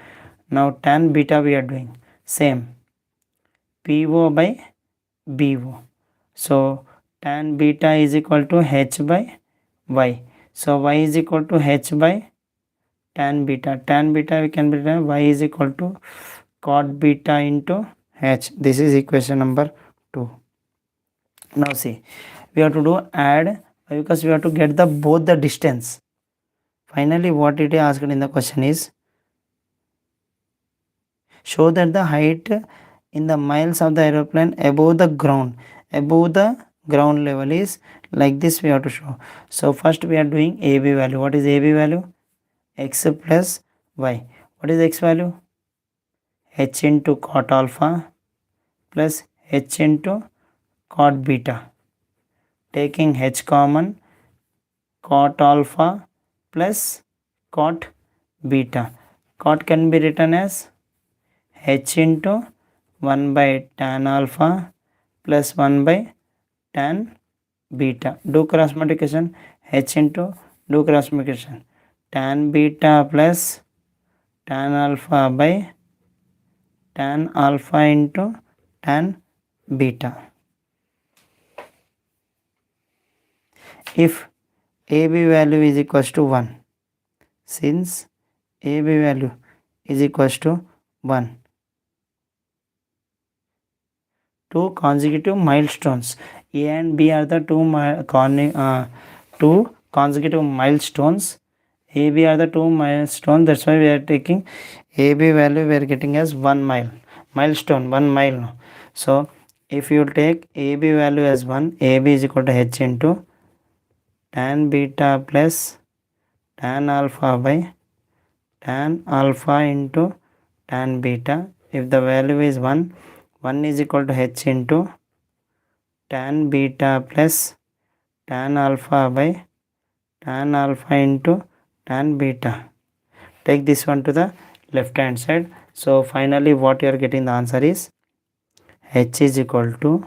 [SPEAKER 1] Now tan beta we are doing same, PO by BO. So tan beta is equal to h by y. So y is equal to h by tan beta. Tan beta we can be written y is equal to cot beta into h. This is equation number 2. Now see, we have to do add because we have to get the both the distance. Finally, what it is asked in the question is show that the height in the miles of the aeroplane above the ground level is like this. We have to show. So first we are doing AB value. What is AB value? X plus y. What is x value? H into cot alpha plus h into cot beta. Taking h common, cot alpha plus cot beta. Cot can be written as h into 1 by tan alpha plus 1 by tan beta. Do cross multiplication. H into, do cross multiplication. Tan beta plus tan alpha by tan alpha into tan beta. If AB value is equals to 1, since AB value is equals to 1, two consecutive milestones. A and B are the two consecutive milestones. A, B are the two milestones. That's why we are taking A, B value we are getting as 1 mile. Milestone, 1 mile. So if you take A, B value as 1, A, B is equal to H into tan beta plus tan alpha by tan alpha into tan beta. If the value is 1, 1 is equal to H into tan beta plus tan alpha by tan alpha into tan beta. Take this one to the left hand side. So finally what you are getting, the answer is H is equal to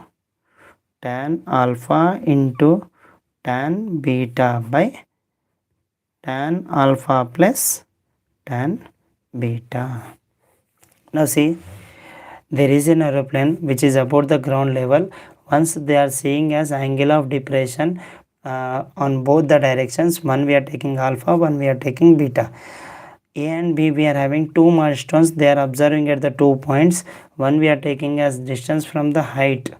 [SPEAKER 1] tan alpha into tan beta by tan alpha plus tan beta. Now see, there is an aeroplane which is above the ground level. Once they are seeing as angle of depression on both the directions, one we are taking alpha, one we are taking beta. A and B we are having two milestones, they are observing at the 2 points. One we are taking as distance from the height,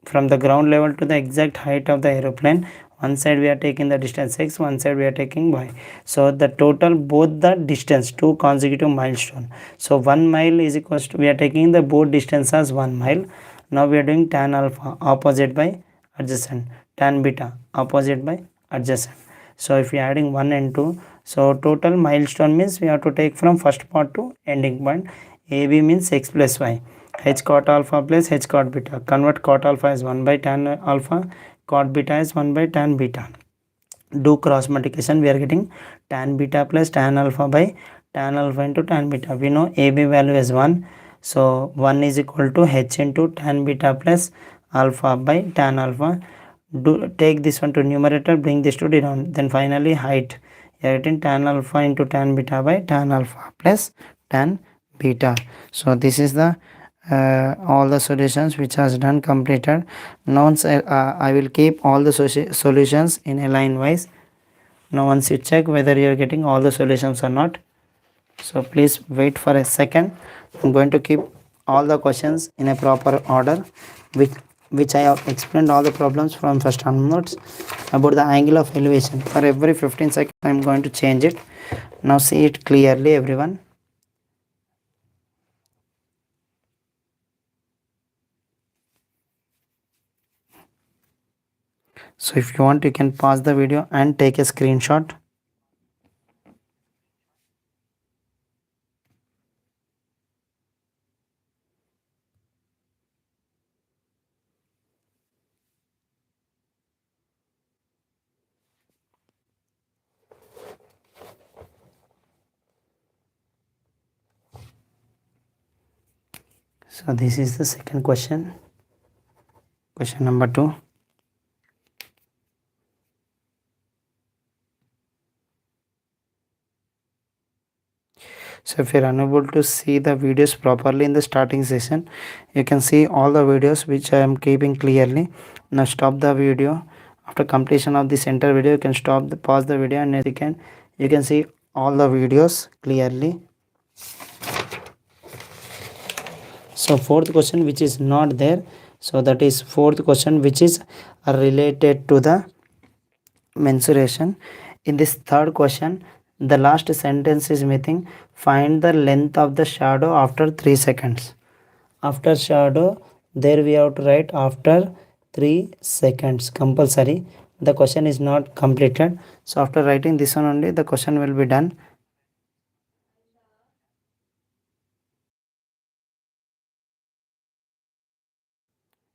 [SPEAKER 1] from the ground level to the exact height of the aeroplane. One side we are taking the distance x, one side we are taking y. So the total both the distance, two consecutive milestone. So 1 mile is equals to, we are taking the both distance as 1 mile. Now we are doing tan alpha opposite by adjacent, tan beta opposite by adjacent. So if we are adding 1 and 2, so total milestone means we have to take from first part to ending point. AB means x plus y, h cot alpha plus h cot beta. Convert cot alpha as 1 by tan alpha, cot beta is 1 by tan beta. Do cross multiplication, we are getting tan beta plus tan alpha by tan alpha into tan beta. We know AB value is 1, so 1 is equal to h into tan beta plus alpha by tan alpha. Do take this one to numerator, bring this to denominator. Then finally height, you are getting tan alpha into tan beta by tan alpha plus tan beta. So this is the all the solutions which has done completed. Now I will keep all the solutions in a line wise. Now once you check whether you are getting all the solutions or not, so please wait for a second. I'm going to keep all the questions in a proper order, which I have explained all the problems from first onwards. About the angle of elevation, for every 15 seconds I'm going to change it. Now see it clearly everyone. So if you want, you can pause the video and take a screenshot. So this is the second question, question number 2. So if you're unable to see the videos properly in the starting session, you can see all the videos which I am keeping clearly. Now stop the video. After completion of this entire video, you can stop the pause the video, and you can see all the videos clearly. So fourth question which is not there, so that is fourth question which is related to the mensuration. In this third question, the last sentence is missing. Find the length of the shadow after 3 seconds. After shadow, there we have to write after 3 seconds compulsory. The question is not completed. So after writing this one only, the question will be done.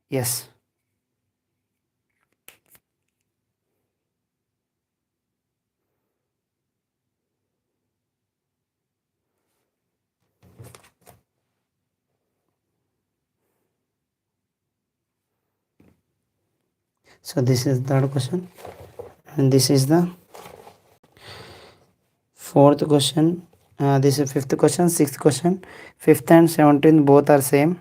[SPEAKER 1] Yes. So this is the third question, and this is the fourth question. This is fifth question, sixth question. Fifth and 17th both are same.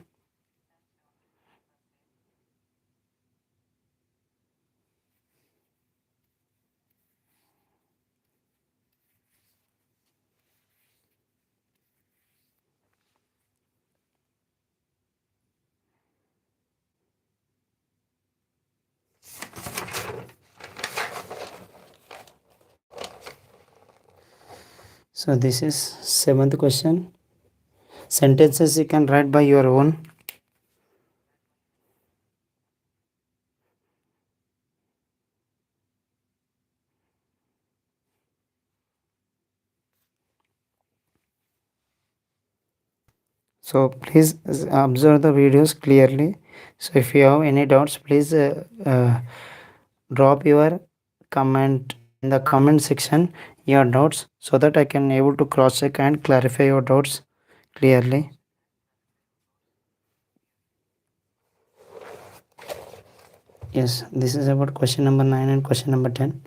[SPEAKER 1] So this is seventh question. Sentences you can write by your own. So please observe the videos clearly. So if you have any doubts, please drop your comment in the comment section your doubts, so that I can able to cross check and clarify your doubts clearly. Yes, this is about question number 9 and question number 10.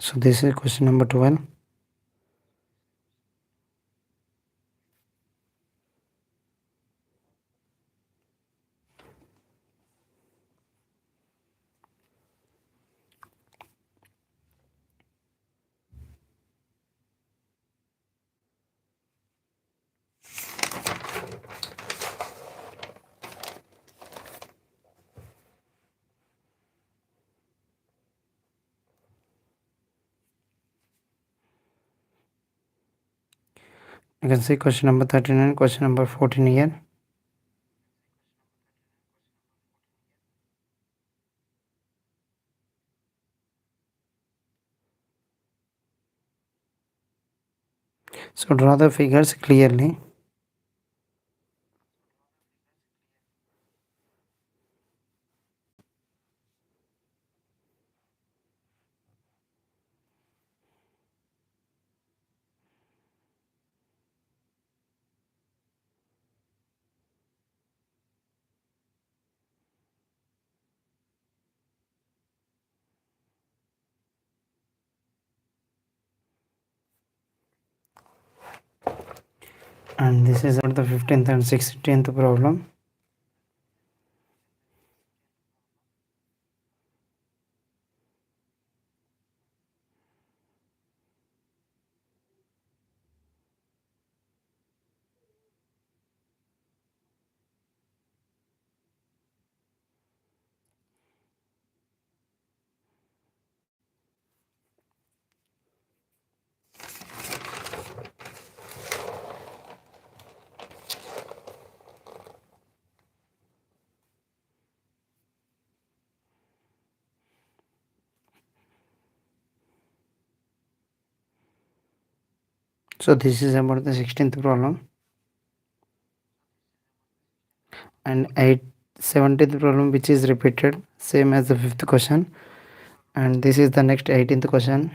[SPEAKER 1] So this is question number 12. You can see question number 13 and question number 14 here. So draw the figures clearly. And this is about the 15th and 16th problem. So this is about the 16th problem. And 17th problem, which is repeated same as the 5th question. And this is the next 18th question.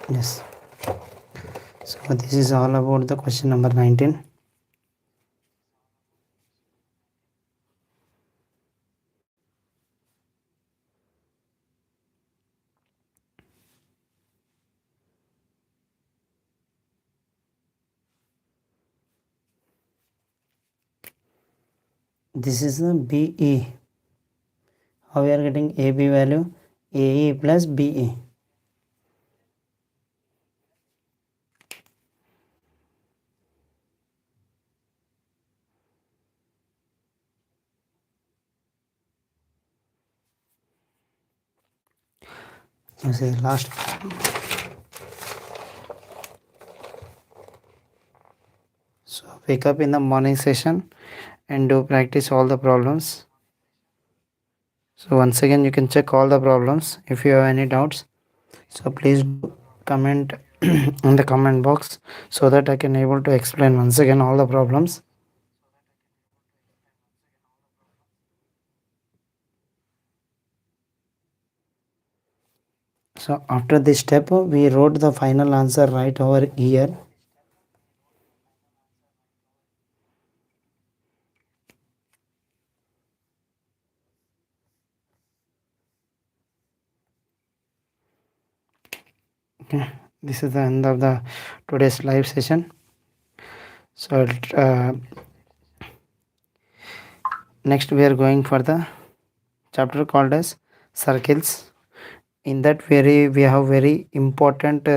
[SPEAKER 1] Yes. So this is all about the question number 19. This is the BE. How we are getting AB value? AE plus BE. You see last. So wake up in the morning session and do practice all the problems. So once again you can check all the problems. If you have any doubts, so please do comment in the comment box so that I can able to explain once again all the problems. So after this step we wrote the final answer right over here. Okay, this is the end of the today's live session. So next we are going for the chapter called as circles. In that we have very important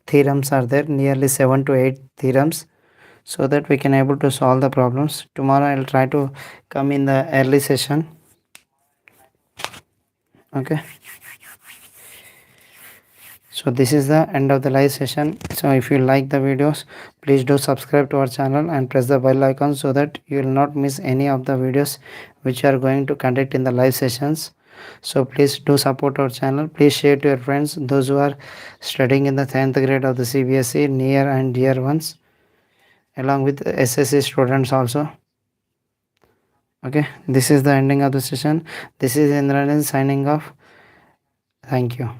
[SPEAKER 1] theorems are there, nearly 7 to 8 theorems, so that we can able to solve the problems. Tomorrow I'll try to come in the early session. Okay, so this is the end of the live session. So if you like the videos, please do subscribe to our channel and press the bell icon so that you will not miss any of the videos which are going to conduct in the live sessions. So please do support our channel. Please share to your friends, those who are studying in the 10th grade of the Cbse, near and dear ones, along with SSC students also. Okay, this is the ending of the session. This is Indranil signing off. Thank you.